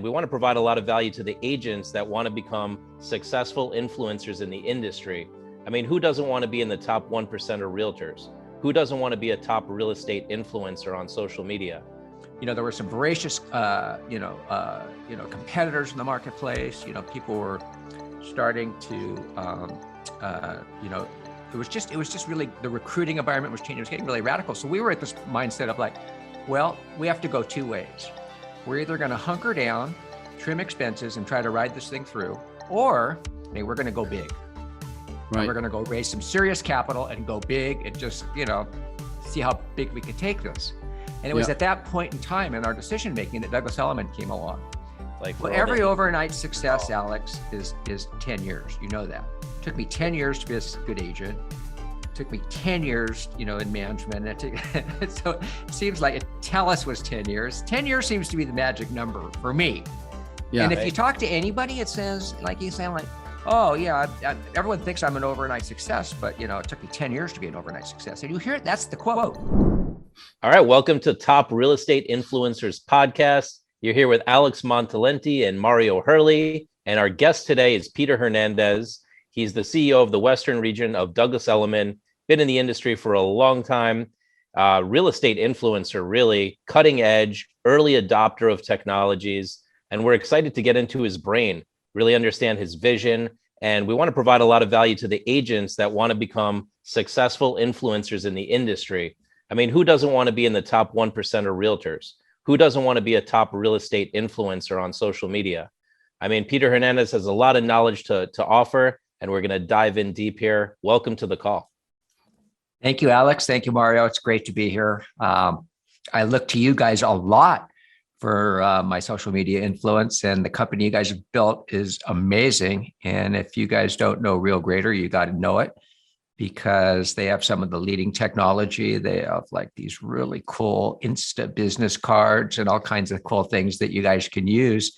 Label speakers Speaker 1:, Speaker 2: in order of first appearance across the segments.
Speaker 1: We want to provide a lot of value to the agents that want to become successful influencers in the industry. I mean, who doesn't want to be in the top 1% of realtors? Who doesn't want to be a top real estate influencer on social media?
Speaker 2: There were some voracious, competitors in the marketplace. People were starting to, it was just really, the recruiting environment was changing. It was getting really radical. So we were at this mindset of like, well, we have to go two ways. We're either going to hunker down, trim expenses, and try to ride this thing through, or we're going to go big. Right. We're going to go raise some serious capital and go big and just, see how big we could take this. And it was at that point in time in our decision making that Douglas Elliman came along. Every overnight success, Alex, is 10 years. You know that. It took me 10 years to be a good agent. It took me 10 years, in management. So it seems like Teles was 10 years. 10 years seems to be the magic number for me. Yeah. And if you talk to anybody, it says, you sound like, oh yeah, everyone thinks I'm an overnight success, but it took me 10 years to be an overnight success. And you hear it, that's the quote.
Speaker 1: All right, welcome to Top Real Estate Influencers Podcast. You're here with Alex Montalenti and Mario Hurley. And our guest today is Peter Hernandez. He's the CEO of the Western region of Douglas Elliman, been in the industry for a long time, real estate influencer, really cutting edge, early adopter of technologies. And we're excited to get into his brain, really understand his vision. And we want to provide a lot of value to the agents that want to become successful influencers in the industry. I mean, who doesn't want to be in the top 1% of realtors? Who doesn't want to be a top real estate influencer on social media? I mean, Peter Hernandez has a lot of knowledge to offer, and we're going to dive in deep here. Welcome to the call.
Speaker 2: Thank you, Alex. Thank you, Mario. It's great to be here. I look to you guys a lot for my social media influence, and the company you guys have built is amazing. And if you guys don't know Real Greater, you got to know it, because they have some of the leading technology. They have these really cool Insta business cards and all kinds of cool things that you guys can use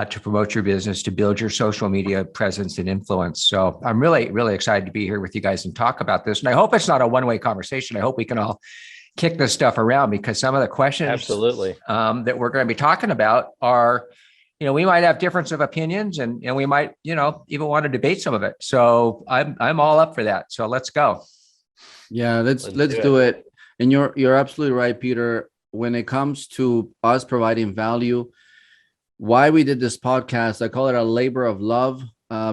Speaker 2: to promote your business, to build your social media presence and influence. So I'm really, really excited to be here with you guys and talk about this. And I hope it's not a one-way conversation. I hope we can all kick this stuff around, because some of the questions
Speaker 1: absolutely
Speaker 2: that we're going to be talking about are, we might have difference of opinions, and we might, even want to debate some of it. So I'm all up for that. So let's go.
Speaker 3: Yeah, let's do it. And you're absolutely right, Peter. When it comes to us providing value, why we did this podcast, I call it a labor of love,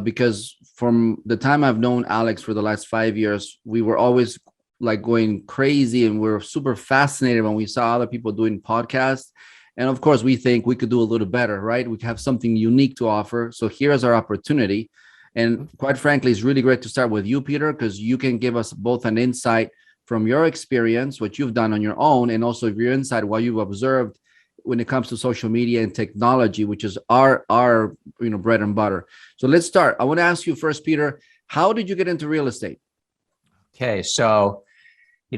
Speaker 3: because from the time I've known Alex for the last 5 years, we were always going crazy, and we're super fascinated when we saw other people doing podcasts. And of course, we think we could do a little better, right? We have something unique to offer. So here's our opportunity. And quite frankly, it's really great to start with you, Peter, because you can give us both an insight from your experience, what you've done on your own, and also your insight, what you've observed when it comes to social media and technology, which is our bread and butter. So let's start. I want to ask you first, Peter, how did you get into real estate?
Speaker 2: Okay, so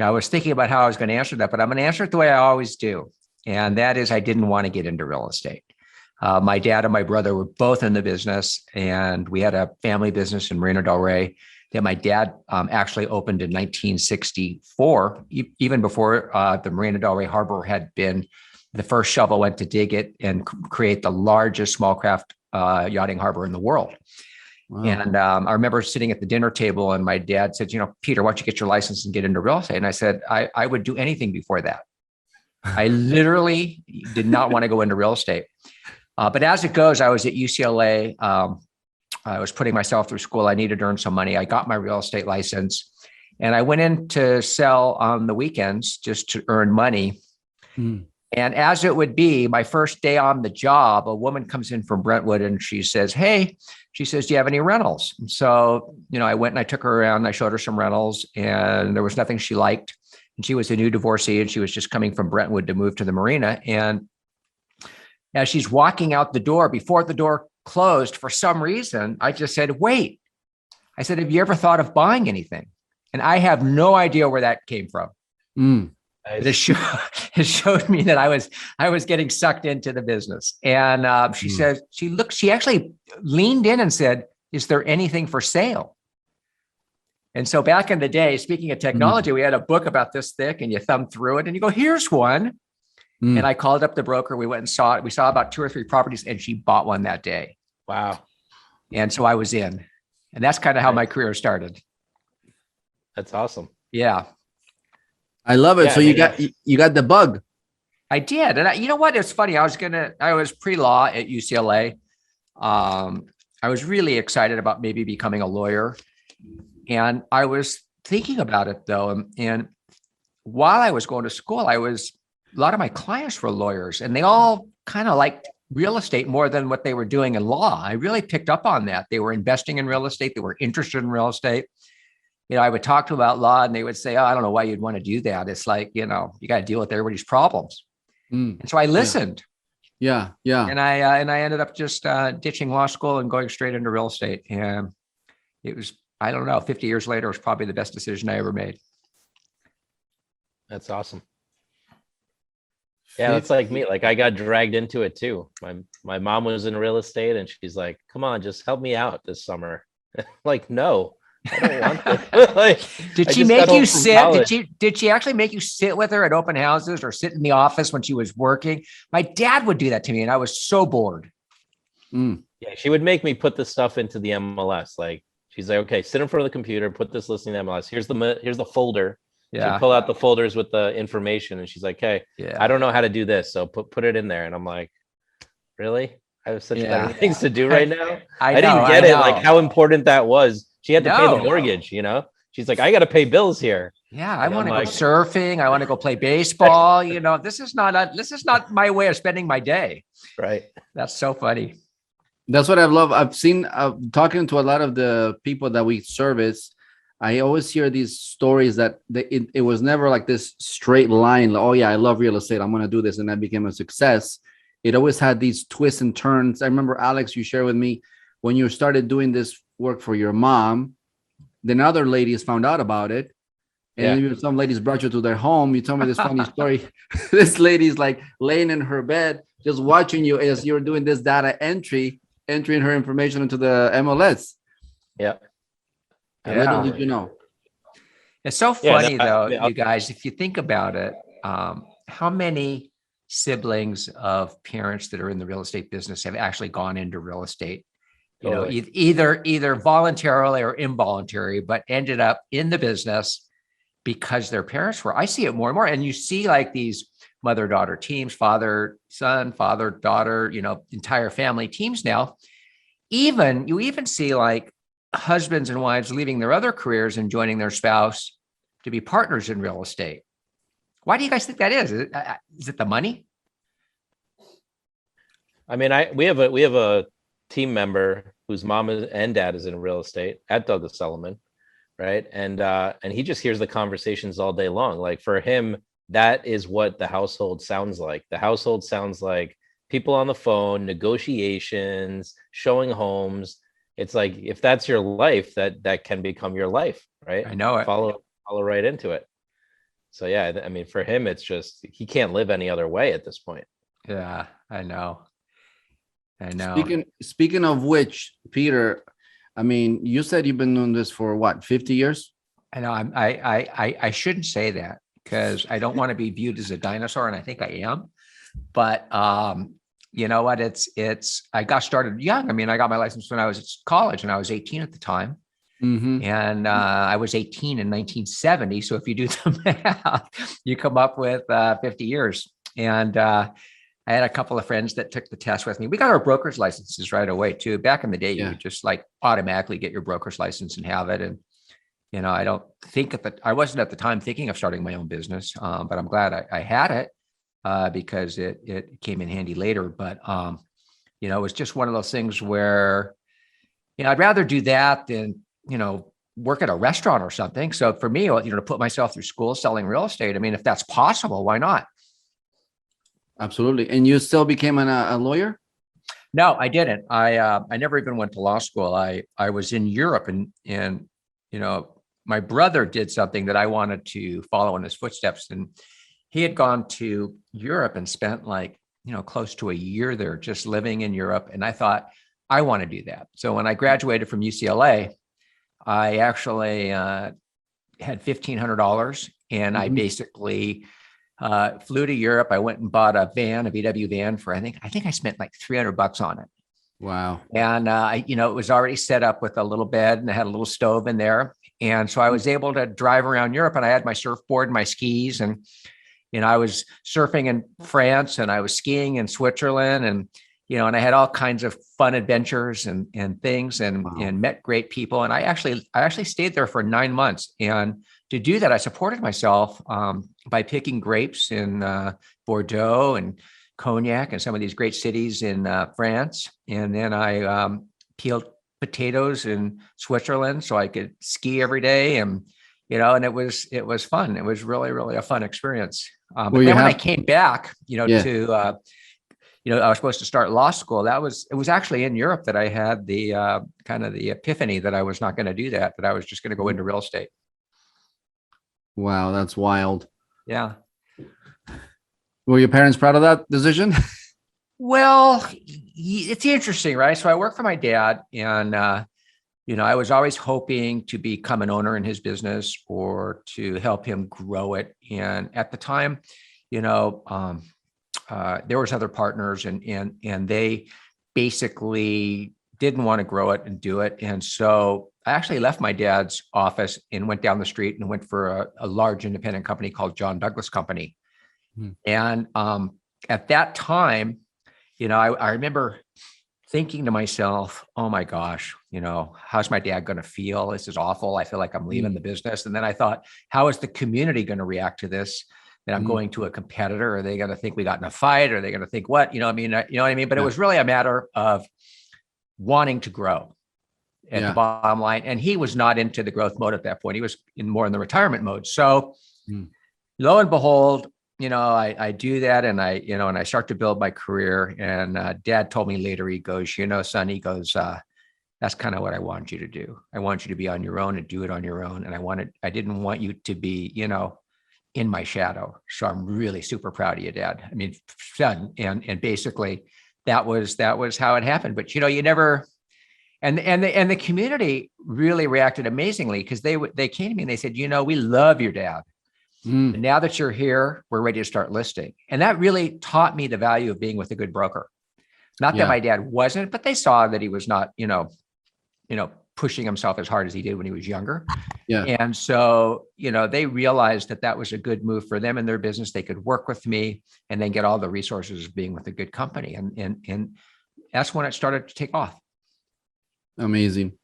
Speaker 2: I was thinking about how I was going to answer that, but I'm going to answer it the way I always do. And that is, I didn't want to get into real estate. My dad and my brother were both in the business, and we had a family business in Marina del Rey that my dad actually opened in 1964, even before the Marina del Rey Harbor had been the first shovel went to dig it and create the largest small craft yachting harbor in the world. Wow. And I remember sitting at the dinner table, and my dad said, Peter, why don't you get your license and get into real estate? And I said, I would do anything before that. I literally did not want to go into real estate. But as it goes, I was at UCLA. I was putting myself through school. I needed to earn some money. I got my real estate license, and I went in to sell on the weekends just to earn money. And as it would be, my first day on the job, a woman comes in from Brentwood, and she says, do you have any rentals? And so, I went and I took her around. I showed her some rentals, and there was nothing she liked. And she was a new divorcee, and she was just coming from Brentwood to move to the marina. And as she's walking out the door, before the door closed, for some reason, I just said, wait. I said, have you ever thought of buying anything? And I have no idea where that came from. It showed me that I was getting sucked into the business. And she says, she actually leaned in and said, is there anything for sale? And so back in the day, speaking of technology, we had a book about this thick, and you thumb through it and you go, here's one. And I called up the broker. We went and saw it. We saw about 2 or 3 properties, and she bought one that day.
Speaker 1: Wow.
Speaker 2: And so I was in, and that's kind of how my career started.
Speaker 1: That's awesome.
Speaker 2: Yeah.
Speaker 3: I love it.
Speaker 1: Yeah,
Speaker 3: So you got the bug.
Speaker 2: I did. And you know what? It's funny. I was pre-law at UCLA. I was really excited about maybe becoming a lawyer. And I was thinking about it though. And while I was going to school, a lot of my clients were lawyers, and they all kind of liked real estate more than what they were doing in law. I really picked up on that. They were investing in real estate. They were interested in real estate. I would talk to them about law, and they would say, "Oh, I don't know why you'd want to do that. It's like, you got to deal with everybody's problems." And so I listened.
Speaker 3: Yeah.
Speaker 2: And I ended up just ditching law school and going straight into real estate. And it was, I don't know, 50 years later, it was probably the best decision I ever made.
Speaker 1: That's awesome. Yeah, it's like me. Like I got dragged into it too. My mom was in real estate, and she's like, "Come on, just help me out this summer." Like, no, I don't want to. Like,
Speaker 2: did she make you sit? Did she actually make you sit with her at open houses or sit in the office when she was working? My dad would do that to me, and I was so bored.
Speaker 1: Yeah, she would make me put this stuff into the MLS. Like, she's like, "Okay, sit in front of the computer, put this listing in the MLS. Here's the folder." Yeah. She'd pull out the folders with the information, and she's like, "Hey, I don't know how to do this, so put it in there." And I'm like, "Really? I have such better things to do right now." I didn't get it, like how important that was. She had to pay the mortgage, She's like, "I got to pay bills here."
Speaker 2: Yeah, I want to go surfing. I want to go play baseball. This is not my way of spending my day.
Speaker 1: Right.
Speaker 2: That's so funny.
Speaker 3: That's what I love. I've seen talking to a lot of the people that we service. I always hear these stories that it was never like this straight line. Like, oh yeah, I love real estate, I'm going to do this, and that became a success. It always had these twists and turns. I remember, Alex, you shared with me when you started doing this work for your mom, then other ladies found out about it. And some ladies brought you to their home. You told me this funny story. This lady's like laying in her bed, just watching you as you're doing this data entering her information into the MLS.
Speaker 1: Yeah.
Speaker 3: Little did you know.
Speaker 2: It's so funny though, you guys, if you think about it, how many siblings of parents that are in the real estate business have actually gone into real estate, either voluntarily or involuntary, but ended up in the business because their parents were. I see it more and more. And you see like these mother-daughter teams, father-son, father-daughter, entire family teams now. You even see like husbands and wives leaving their other careers and joining their spouse to be partners in real estate. Why do you guys think that is? Is it the money?
Speaker 1: I mean, we have a team member whose mom and dad is in real estate at Douglas Elliman, right? And he just hears the conversations all day long. Like for him, that is what the household sounds like. The household sounds like people on the phone, negotiations, showing homes. It's like, if that's your life, that can become your life, right?
Speaker 2: I know it.
Speaker 1: Follow right into it. So yeah, I mean, for him, it's just, he can't live any other way at this point.
Speaker 2: Yeah, I know.
Speaker 3: Speaking of which, Peter, I mean, you said you've been doing this for what, 50 years?
Speaker 2: I know. I shouldn't say that because I don't want to be viewed as a dinosaur, and I think I am. But you know what? I got started young. I mean, I got my license when I was at college, and I was 18 at the time. And I was 18 in 1970. So if you do the math, you come up with 50 years. And I had a couple of friends that took the test with me. We got our broker's licenses right away too. Back in the day, you would just like automatically get your broker's license and have it. And, I don't think I wasn't at the time thinking of starting my own business, but I'm glad I had it because it came in handy later. But, it was just one of those things where, I'd rather do that than, work at a restaurant or something. So for me, to put myself through school selling real estate, I mean, if that's possible, why not?
Speaker 3: Absolutely. And you still became a lawyer?
Speaker 2: No, I didn't. I never even went to law school. I was in Europe and my brother did something that I wanted to follow in his footsteps. And he had gone to Europe and spent close to a year there just living in Europe. And I thought, I want to do that. So when I graduated from UCLA, I actually had $1,500 and I basically flew to Europe. I went and bought a VW van for, I think I spent like $300 on it.
Speaker 3: Wow.
Speaker 2: And, it was already set up with a little bed and I had a little stove in there. And so I was able to drive around Europe and I had my surfboard and my skis and, I was surfing in France and I was skiing in Switzerland and, and I had all kinds of fun adventures and things and,
Speaker 3: Wow.
Speaker 2: and met great people. And I actually stayed there for 9 months. And to do that, I supported myself by picking grapes in Bordeaux and Cognac and some of these great cities in France. And then I peeled potatoes in Switzerland so I could ski every day. And, and it was fun. It was really, really a fun experience. But then when I came back, to, I was supposed to start law school. It was actually in Europe that I had the kind of the epiphany that I was not going to do that I was just going to go into real estate.
Speaker 3: Wow, that's wild.
Speaker 2: Yeah.
Speaker 3: Were your parents proud of that decision?
Speaker 2: Well, it's interesting, right? So I work for my dad and, I was always hoping to become an owner in his business or to help him grow it. And at the time, there was other partners and they basically didn't want to grow it and do it. And so I actually left my dad's office and went down the street and went for a large independent company called John Douglas Company. And at that time, I remember thinking to myself, oh my gosh, how's my dad going to feel? This is awful. I feel like I'm leaving the business. And then I thought, how is the community going to react to this? That I'm going to a competitor? Are they going to think we got in a fight? Are they going to think what? You know what I mean? But it was really a matter of wanting to grow at the bottom line. And he was not into the growth mode at that point. He was more in the retirement mode. So lo and behold, I do that and I start to build my career. And Dad told me later, he goes, son, he goes, that's kind of what I want you to do. I want you to be on your own and do it on your own. And I didn't want you to be, in my shadow. So I'm really super proud of you, Dad. I mean, son. And basically that was how it happened. But you never, and the community really reacted amazingly because they came to me and they said, we love your dad. And now that you're here, we're ready to start listing. And that really taught me the value of being with a good broker. Not that my dad wasn't, but they saw that he was not, pushing himself as hard as he did when he was younger. Yeah. And so, they realized that was a good move for them in their business. They could work with me and then get all the resources of being with a good company. And that's when it started to take off.
Speaker 3: Amazing.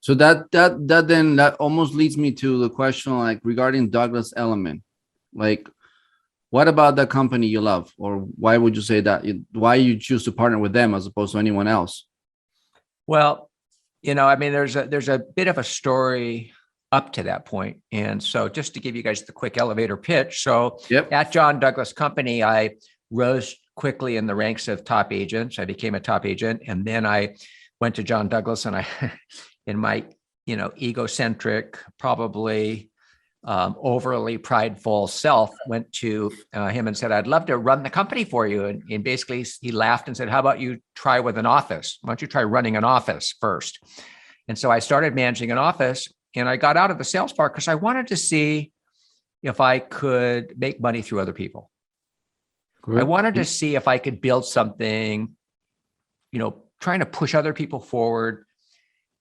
Speaker 3: So that almost leads me to the question, like regarding Douglas Elliman, like what about the company you love, or why would you say that? Why you choose to partner with them as opposed to anyone else?
Speaker 2: Well, there's a bit of a story up to that point. And so just to give you guys the quick elevator pitch. So at John Douglas Company, I rose quickly in the ranks of top agents. I became a top agent. And then I went to John Douglas and I, in my, egocentric, probably overly prideful self, went to him and said, I'd love to run the company for you. And basically he laughed and said, how about you try with an office? Why don't you try running an office first? And so I started managing an office and I got out of the sales part because I wanted to see if I could make money through other people. Great. I wanted to see if I could build something, trying to push other people forward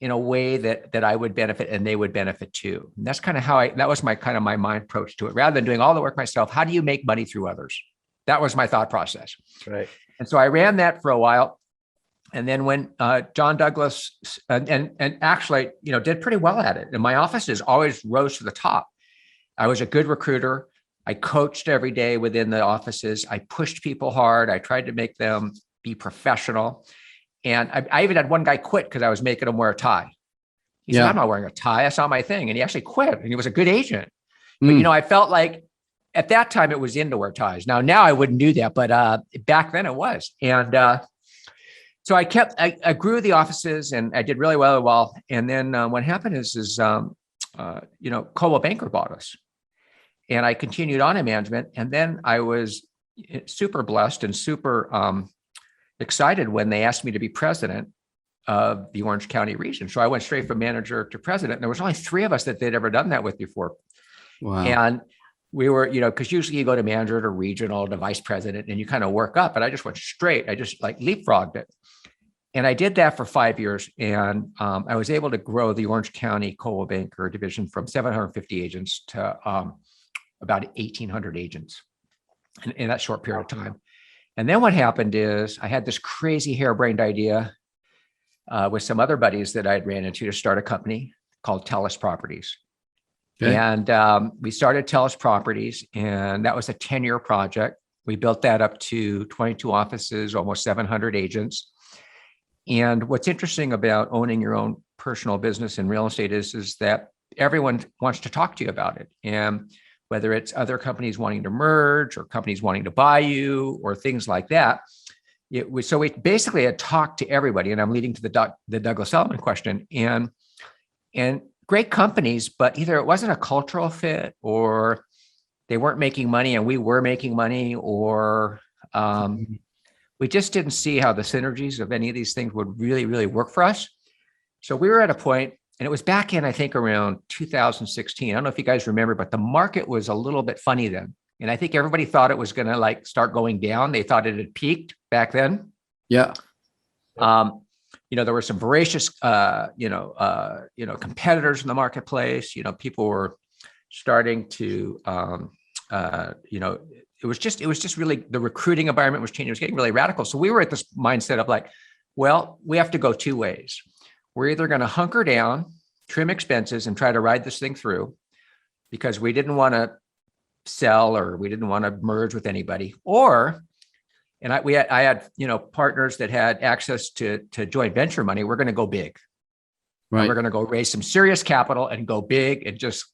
Speaker 2: in a way that I would benefit and they would benefit too. And that's kind of how that was my mind approach to it. Rather than doing all the work myself, how do you make money through others? That was my thought process.
Speaker 1: Right.
Speaker 2: And so I ran that for a while. And then when John Douglas and actually, did pretty well at it. And my offices always rose to the top. I was a good recruiter. I coached every day within the offices. I pushed people hard. I tried to make them be professional. And I even had one guy quit because I was making him wear a tie. He said, I'm not wearing a tie. That's not my thing. And he actually quit. And he was a good agent. But, I felt like at that time it was in to wear ties. Now I wouldn't do that. But back then it was. And so I grew the offices and I did really well. And then what happened is Coldwell Banker bought us. And I continued on in management. And then I was super blessed and super excited when they asked me to be president of the Orange County region. So I went straight from manager to president. And there was only 3 of us that they'd ever done that with before. Wow. And we were, because usually you go to manager to regional to vice president and you kind of work up, but I just went straight. I just like leapfrogged it. And I did that for 5 years. And I was able to grow the Orange County Coldwell Banker division from 750 agents to about 1,800 agents in that short period of time. And then what happened is I had this crazy harebrained idea with some other buddies that I had ran into to start a company called Teles Properties. Okay. And we started Teles Properties, and that was a 10-year project. We built that up to 22 offices, almost 700 agents. And what's interesting about owning your own personal business in real estate is that everyone wants to talk to you about it. And whether it's other companies wanting to merge or companies wanting to buy you or things like that. So we basically had talked to everybody, and I'm leading to the Douglas Elliman question, and great companies, but either it wasn't a cultural fit or they weren't making money and we were making money, or we just didn't see how the synergies of any of these things would really, really work for us. So we were at a point, and it was back in, I think, around 2016. I don't know if you guys remember, but the market was a little bit funny then. And I think everybody thought it was going to like start going down. They thought it had peaked back then.
Speaker 3: Yeah.
Speaker 2: There were some voracious, competitors in the marketplace. People were starting to, it was just really, the recruiting environment was changing. It was getting really radical. So we were at this mindset of like, well, we have to go two ways. We're either going to hunker down, trim expenses, and try to ride this thing through because we didn't want to sell or we didn't want to merge with anybody, or, and I had partners that had access to joint venture money. We're going to go big. Right. And we're going to go raise some serious capital and go big and just,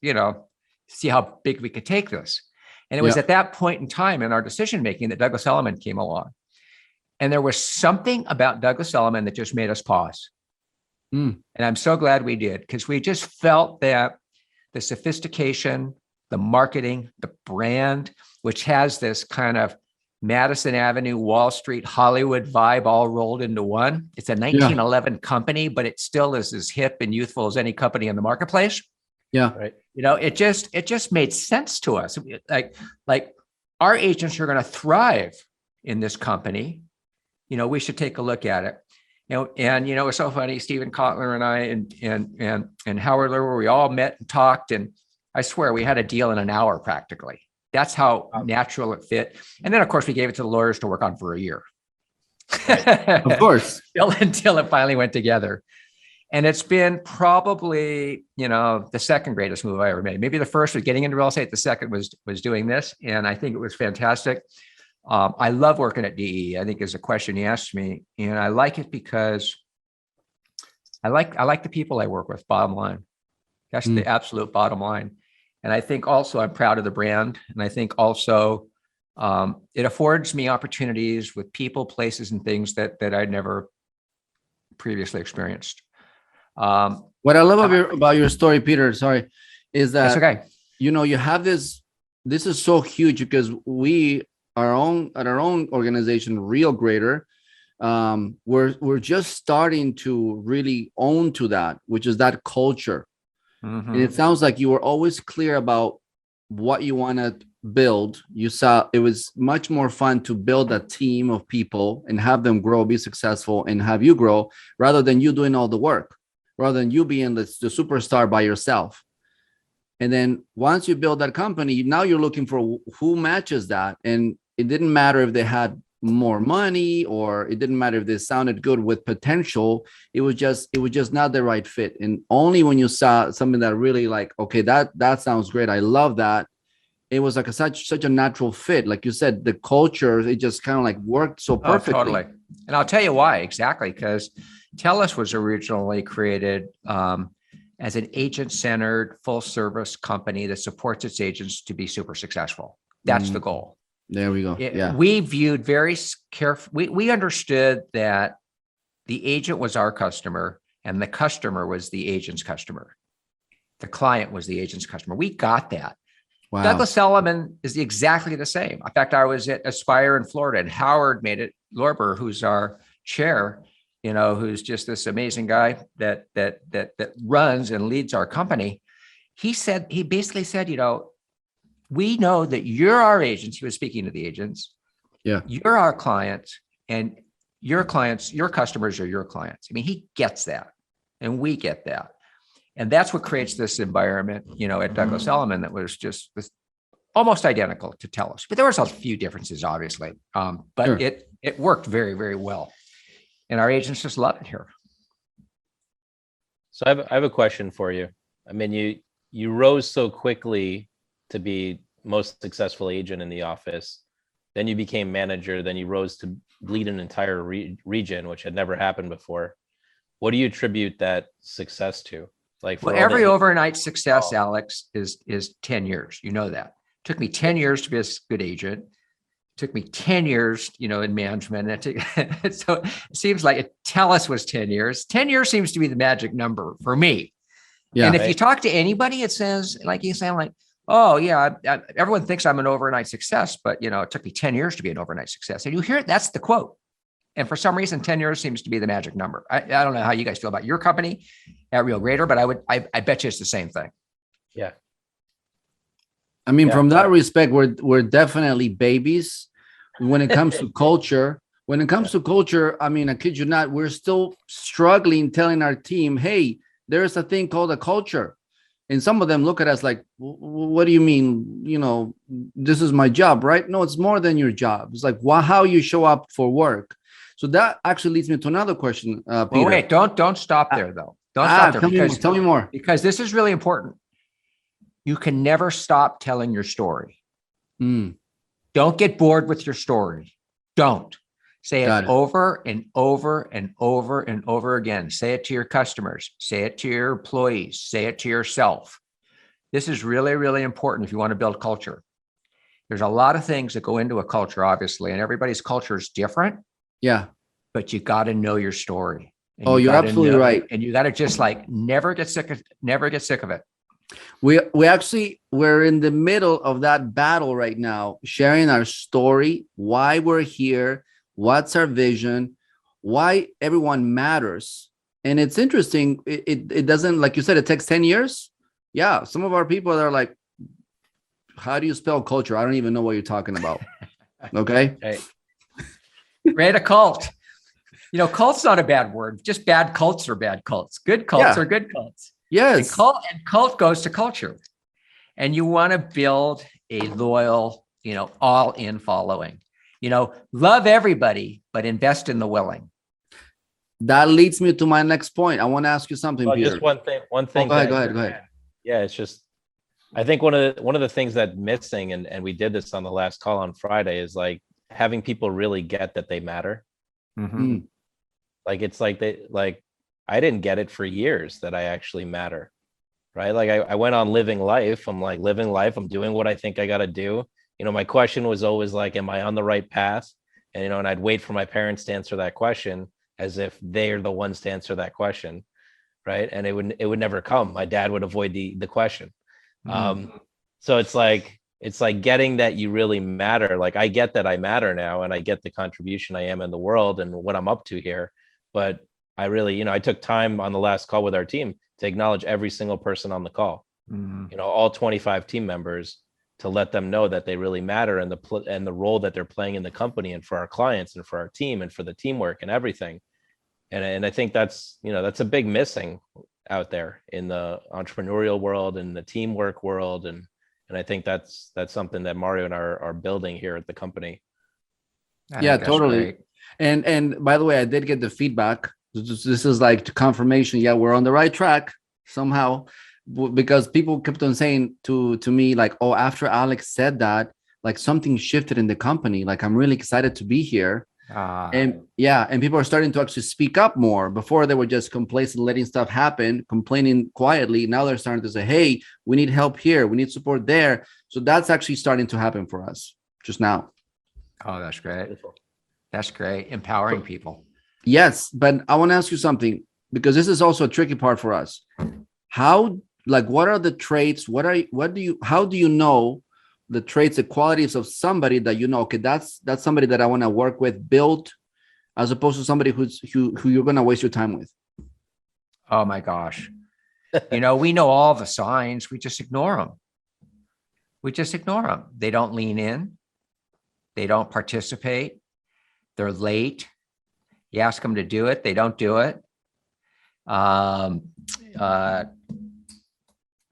Speaker 2: see how big we could take this. And it was at that point in time in our decision making that Douglas Elliman came along. And there was something about Douglas Elliman that just made us pause. And I'm so glad we did, because we just felt that the sophistication, the marketing, the brand, which has this kind of Madison Avenue, Wall Street, Hollywood vibe all rolled into one. It's a 1911 company, but it still is as hip and youthful as any company in the marketplace.
Speaker 3: Yeah.
Speaker 2: Right. It just made sense to us. Like our agents are going to thrive in this company. We should take a look at it. It's so funny. Stephen Kotler and I and Howard Lerner, we all met and talked, and I swear we had a deal in an hour practically. That's how natural it fit. And then, of course, we gave it to the lawyers to work on for a year.
Speaker 3: Of course.
Speaker 2: until it finally went together. And it's been probably, the second greatest move I ever made. Maybe the first was getting into real estate. The second was doing this. And I think it was fantastic. I love working at DE, I think is a question he asked me. And I like it because I like the people I work with, bottom line. That's the absolute bottom line. And I think also I'm proud of the brand. And I think also it affords me opportunities with people, places, and things that I'd never previously experienced.
Speaker 3: What I love about your story, Peter, is that,
Speaker 2: that's okay.
Speaker 3: You have this is so huge because we, at our own organization, Real Greater, we're just starting to really own to that, which is that culture. And it sounds like you were always clear about what you want to build. You saw it was much more fun to build a team of people and have them grow, be successful, and have you grow, rather than you doing all the work, rather than you being the superstar by yourself. And then once you build that company, now you're looking for who matches that. And it didn't matter if they had more money, or it didn't matter if they sounded good with potential. It was just not the right fit. And only when you saw something that really like, okay, that sounds great, I love that, it was like such a natural fit. Like you said, the culture, it just kind of like worked so perfectly.
Speaker 2: Oh, totally. And I'll tell you why exactly, because Teles was originally created as an agent-centered, full-service company that supports its agents to be super successful. That's the goal.
Speaker 3: There we go.
Speaker 2: We viewed very carefully. We understood that the agent was our customer and the customer was the agent's customer. The client was the agent's customer. We got that. Wow. Douglas Elliman is exactly the same. In fact, I was at Aspire in Florida, and Howard made it. Lorber, who's our chair, who's just this amazing guy that runs and leads our company. He basically said, we know that you're our agents. He was speaking to the agents.
Speaker 3: Yeah.
Speaker 2: You're our clients, and your clients, your customers are your clients. I mean, he gets that, and we get that. And that's what creates this environment, at Douglas Elliman that was just almost identical to Teles. But there was a few differences, obviously. But
Speaker 3: Sure.
Speaker 2: it worked very, very well. And our agents just love it here.
Speaker 1: So I have a question for you. I mean, you rose so quickly to be most successful agent in the office. Then you became manager. Then you rose to lead an entire region, which had never happened before. What do you attribute that success to?
Speaker 2: Well, every overnight success, Alex, is 10 years. You know that. It took me 10 years to be a good agent. It took me 10 years, in management. So it seems like Teles was 10 years. 10 years seems to be the magic number for me. Yeah. And if you talk to anybody, it says, like you sound like, oh yeah, everyone thinks I'm an overnight success, but it took me 10 years to be an overnight success. And you hear it, that's the quote. And for some reason, 10 years seems to be the magic number. I don't know how you guys feel about your company at Real Greater, but I bet you it's the same thing.
Speaker 1: Yeah.
Speaker 3: I mean, from that respect, we're definitely babies when it comes to culture. When it comes to culture, I mean, I kid you not, we're still struggling telling our team, hey, there's a thing called a culture. And some of them look at us like, what do you mean? This is my job, right? No, it's more than your job. It's like how you show up for work. So that actually leads me to another question, Peter.
Speaker 2: Well, wait, don't stop there though. Don't stop there.
Speaker 3: Tell me more.
Speaker 2: Because this is really important. You can never stop telling your story. Don't get bored with your story. Don't. Say it over and over and over and over again. Say it to your customers. Say it to your employees. Say it to yourself. This is really, really important if you want to build culture. There's a lot of things that go into a culture, obviously, and everybody's culture is different. Yeah. But you got to know your story.
Speaker 3: You're absolutely right.
Speaker 2: And you got to just never get sick of it.
Speaker 3: We're in the middle of that battle right now, sharing our story, why we're here, what's our vision, why everyone matters. And it's interesting. It doesn't, like you said, it takes 10 years. Yeah. Some of our people are like, how do you spell culture? I don't even know what you're talking about. Okay.
Speaker 1: Hey.
Speaker 2: Create a cult. Cult's not a bad word. Just bad cults are bad cults. Good cults are good cults.
Speaker 3: Yes.
Speaker 2: And cult goes to culture. And you want to build a loyal, all in following. Love everybody, but invest in the willing.
Speaker 3: That leads me to my next point. I want to ask you something, Peter.
Speaker 1: Just one thing.
Speaker 3: Go ahead.
Speaker 1: Yeah, it's just, I think one of the things that's missing, and we did this on the last call on Friday, is having people really get that they matter.
Speaker 2: Mm-hmm.
Speaker 1: It's I didn't get it for years that I actually matter, right? I went on living life. I'm living life. I'm doing what I think I got to do. My question was always am I on the right path? And, and I'd wait for my parents to answer that question as if they're the ones to answer that question. Right. And it would never come. My dad would avoid the question.
Speaker 2: Mm-hmm.
Speaker 1: So it's getting that you really matter. I get that I matter now, and I get the contribution I am in the world and what I'm up to here. But I really, I took time on the last call with our team to acknowledge every single person on the call, all 25 team members, to let them know that they really matter, and the role that they're playing in the company, and for our clients, and for our team, and for the teamwork and everything. And I think that's a big missing out there in the entrepreneurial world and the teamwork world. And I think that's something that Mario and I are building here at the company.
Speaker 3: Yeah, totally. Great. And by the way, I did get the feedback. This is confirmation. Yeah, we're on the right track somehow, because people kept on saying to me after Alex said that, something shifted in the company. I'm really excited to be here. And people are starting to actually speak up more. Before they were just complacent, letting stuff happen, complaining quietly. Now they're starting to say, hey, we need help here, we need support there. So that's actually starting to happen for us just now.
Speaker 2: Oh, that's great. That's great. Empowering people.
Speaker 3: Yes, but I want to ask you something, because this is also a tricky part for us. How, what are the traits? How do you know the traits, the qualities of somebody that okay, that's somebody that I want to work with, build, as opposed to somebody who you're going to waste your time with?
Speaker 2: Oh my gosh. We know all the signs, we just ignore them. We just ignore them. They don't lean in. They don't participate. They're late. You ask them to do it, they don't do it. They're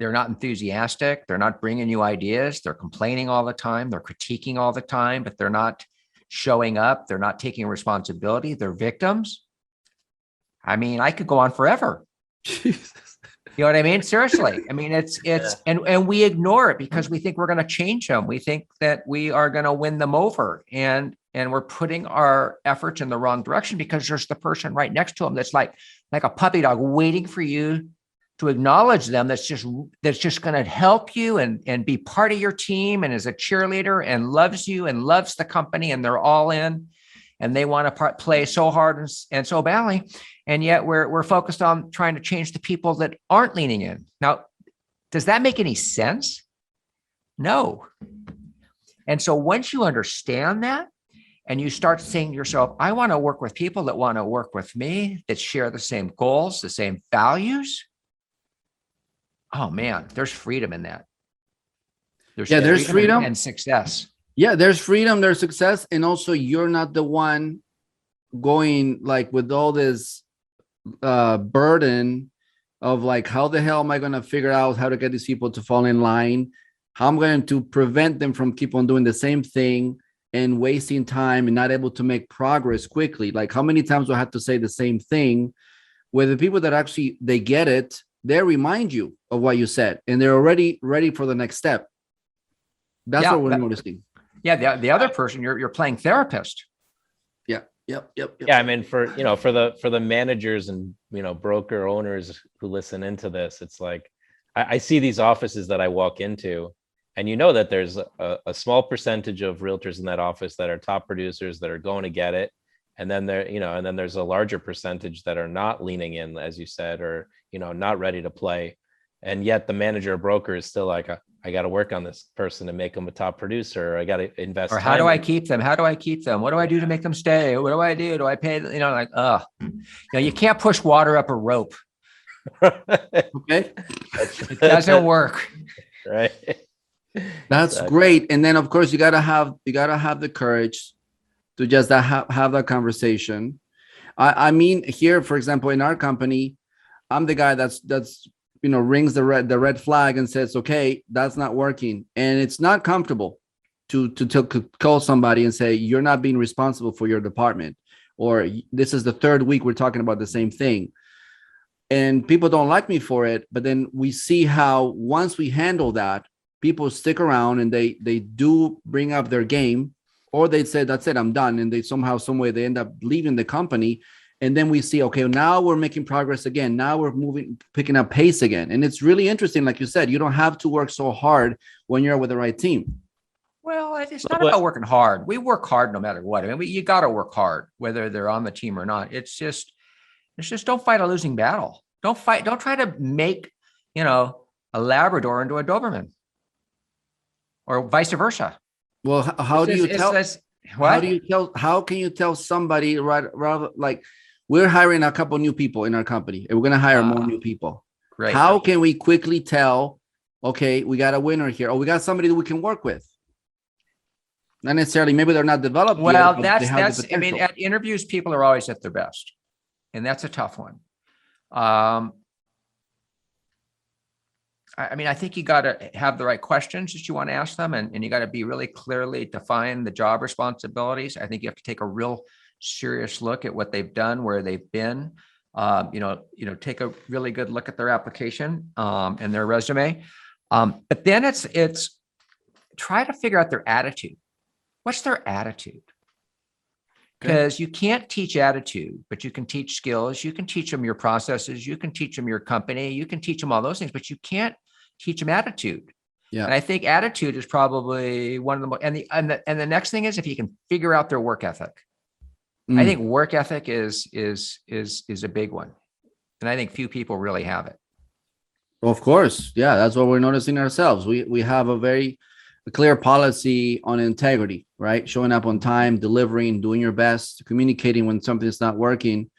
Speaker 2: not enthusiastic. They're not bringing you ideas. They're complaining all the time. They're critiquing all the time, but they're not showing up. They're not taking responsibility. They're victims. I mean, I could go on forever.
Speaker 3: Jesus.
Speaker 2: You know what I mean? Seriously. I mean, and we ignore it because we think we're going to change them. We think that we are going to win them over, and we're putting our efforts in the wrong direction because there's the person right next to them that's like a puppy dog waiting for you to acknowledge them. That's just going to help you and be part of your team and is a cheerleader and loves you and loves the company, and they're all in and they want to play so hard and so badly. And yet we're focused on trying to change the people that aren't leaning in. Now, does that make any sense? No. And so once you understand that and you start saying to yourself, I want to work with people that want to work with me, that share the same goals, the same values. Oh man, there's freedom in that.
Speaker 3: There's freedom
Speaker 2: and success.
Speaker 3: Yeah, there's freedom, there's success. And also you're not the one going like with all this burden of like, how the hell am I going to figure out how to get these people to fall in line? How I'm going to prevent them from keep on doing the same thing and wasting time and not able to make progress quickly. Like how many times do I have to say the same thing where the people that actually, they get it, they remind you of what you said and they're already ready for the next step. That's what we're noticing.
Speaker 2: Yeah. The other person, you're playing therapist.
Speaker 3: Yep.
Speaker 1: Yeah, I mean, for the managers and broker owners who listen into this, it's like I see these offices that I walk into, and that there's a small percentage of realtors in that office that are top producers that are going to get it, and then there's a larger percentage that are not leaning in, as you said, or not ready to play, and yet the manager or broker is still like, I got to work on this person to make them a top producer. Or I got to invest.
Speaker 2: Or how do I keep them? How do I keep them? What do I do to make them stay? What do I do? Do I pay? You can't push water up a rope.
Speaker 3: Okay.
Speaker 2: It doesn't work.
Speaker 1: Right.
Speaker 3: That's great. And then of course you gotta have the courage to just have that conversation. I mean, here, for example, in our company, I'm the guy that's rings the red flag and says, okay, that's not working. And it's not comfortable to call somebody and say, you're not being responsible for your department, or this is the third week we're talking about the same thing. And people don't like me for it. But then we see how once we handle that, people stick around and they do bring up their game, or they say, that's it, I'm done. And they somehow, some way, they end up leaving the company. And then we see, okay, now we're making progress again. Now we're picking up pace again. And it's really interesting. Like you said, you don't have to work so hard when you're with the right team.
Speaker 2: Well, it's not about working hard. We work hard no matter what. I mean, you got to work hard, whether they're on the team or not. It's just don't fight a losing battle. Don't try to make, a Labrador into a Doberman or vice versa.
Speaker 3: Well, how can you tell somebody rather like, we're hiring a couple new people in our company and we're going to hire more new people.
Speaker 2: Great.
Speaker 3: How can we quickly tell, okay, we got a winner here, or we got somebody that we can work with? Not necessarily, maybe they're not developed
Speaker 2: well,
Speaker 3: yet,
Speaker 2: that's I mean, at interviews, people are always at their best. And that's a tough one. I mean, I think you got to have the right questions that you want to ask them, and you got to be really clearly define the job responsibilities. I think you have to take a real serious look at what they've done, where they've been, take a really good look at their application and their resume. But then it's try to figure out their attitude. What's their attitude? Because you can't teach attitude, but you can teach skills. You can teach them your processes. You can teach them your company. You can teach them all those things, but you can't teach them attitude. Yeah. And I think attitude is probably one of the most, and the next thing is if you can figure out their work ethic. I think work ethic is a big one. And I think few people really have it.
Speaker 3: Well, of course. Yeah. That's what we're noticing ourselves. We have a very clear policy on integrity, right? Showing up on time, delivering, doing your best, communicating when something's not working.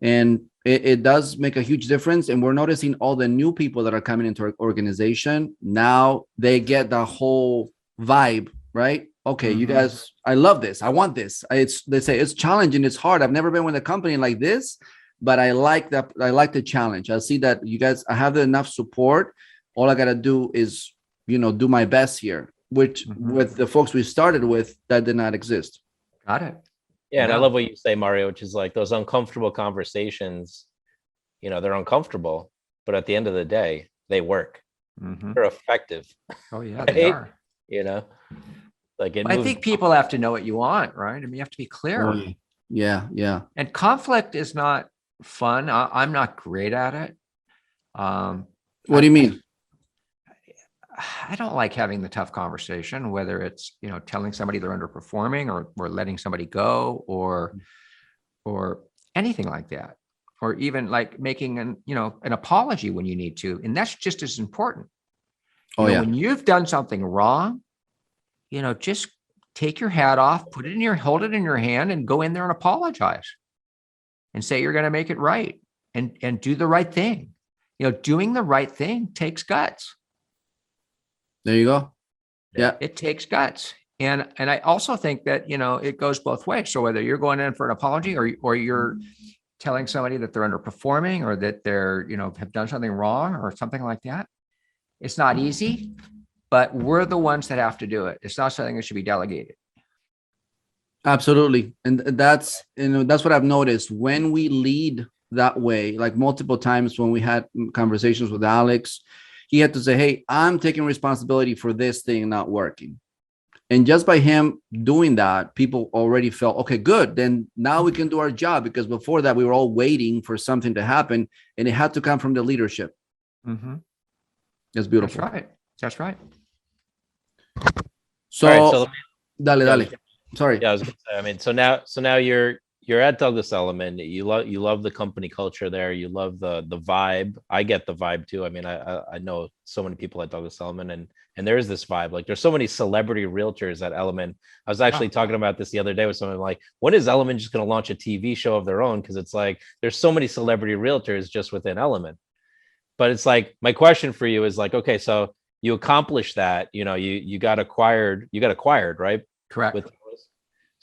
Speaker 3: And it does make a huge difference. And we're noticing all the new people that are coming into our organization. Now they get the whole vibe, right? Okay, you guys, I love this. I want this. They say it's challenging. It's hard. I've never been with a company like this, but I like that. I like the challenge. I see that you guys, I have enough support. All I got to do is, do my best here, which with the folks we started with, that did not exist.
Speaker 2: Got it.
Speaker 1: Yeah, and I love what you say, Mario, which is like those uncomfortable conversations, they're uncomfortable, but at the end of the day, they work. They're effective.
Speaker 2: Oh, yeah,
Speaker 1: right?
Speaker 2: they are.
Speaker 1: Like
Speaker 2: I think people have to know what you want, right? I mean, you have to be clear.
Speaker 3: Yeah.
Speaker 2: And conflict is not fun. I'm not great at it.
Speaker 3: What do you mean?
Speaker 2: I don't like having the tough conversation, whether it's, telling somebody they're underperforming or letting somebody go or anything like that, or even like making an apology when you need to. And that's just as important. When you've done something wrong, just take your hat off, hold it in your hand and go in there and apologize and say, you're going to make it right and do the right thing. Doing the right thing takes guts.
Speaker 3: There you go. Yeah.
Speaker 2: It takes guts. And I also think that, it goes both ways. So whether you're going in for an apology or you're telling somebody that they're underperforming or that they're, have done something wrong or something like that, it's not easy, but we're the ones that have to do it. It's not something that should be delegated.
Speaker 3: Absolutely. And that's what I've noticed when we lead that way, like multiple times when we had conversations with Alex, he had to say, hey, I'm taking responsibility for this thing not working. And just by him doing that, people already felt, okay, good. Then now we can do our job, because before that, we were all waiting for something to happen and it had to come from the leadership. That's beautiful.
Speaker 2: That's right.
Speaker 3: So, dale. Sorry.
Speaker 1: Yeah, I was gonna say, I mean, so now you're at Douglas Elliman. You love the company culture there. You love the vibe. I get the vibe too. I mean, I know so many people at Douglas Elliman, and there is this vibe. Like, there's so many celebrity realtors at Elliman. I was actually talking about this the other day with someone, like, when is Elliman just going to launch a TV show of their own? Because it's like there's so many celebrity realtors just within Elliman. But it's like, my question for you is like, okay, so you accomplished that. You got acquired. Right?
Speaker 2: Correct.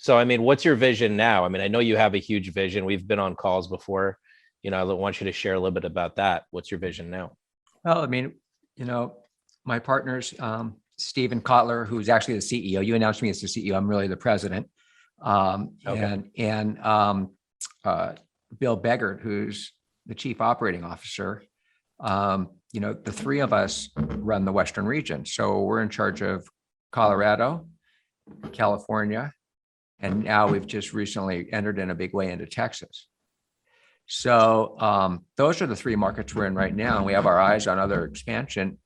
Speaker 1: So, I mean, what's your vision now? I mean, I know you have a huge vision. We've been on calls before. I want you to share a little bit about that. What's your vision now?
Speaker 2: Well, I mean, my partners, Stephen Kotler, who's actually the CEO. You announced me as the CEO. I'm really the president. And Bill Beggart, who's the chief operating officer. The three of us run the Western region. So we're in charge of Colorado, California, and now we've just recently entered in a big way into Texas. So those are the three markets we're in right now. And we have our eyes on other expansion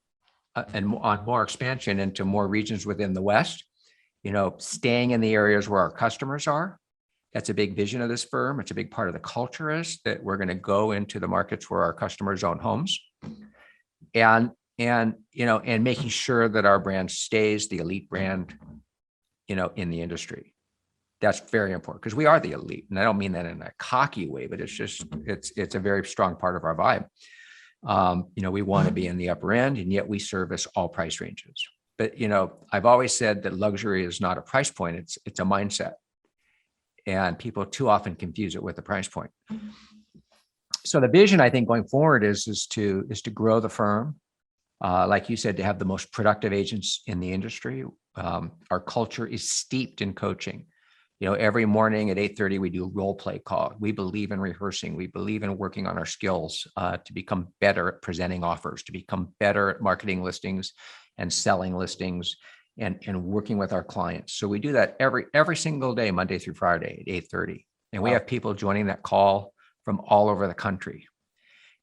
Speaker 2: and on more expansion into more regions within the West, staying in the areas where our customers are. That's a big vision of this firm. It's a big part of the culture is that we're going to go into the markets where our customers own homes and making sure that our brand stays the elite brand, in the industry. That's very important because we are the elite. And I don't mean that in a cocky way, but it's a very strong part of our vibe. We want to be in the upper end, and yet we service all price ranges. But, I've always said that luxury is not a price point. It's a mindset. And people too often confuse it with the price point. So the vision, I think, going forward is to grow the firm. Like you said, to have the most productive agents in the industry. Our culture is steeped in coaching. Every morning at 8:30, we do a role play call. We believe in rehearsing. We believe in working on our skills to become better at presenting offers, to become better at marketing listings and selling listings and working with our clients. So we do that every single day, Monday through Friday at 8:30. And we have people joining that call from all over the country.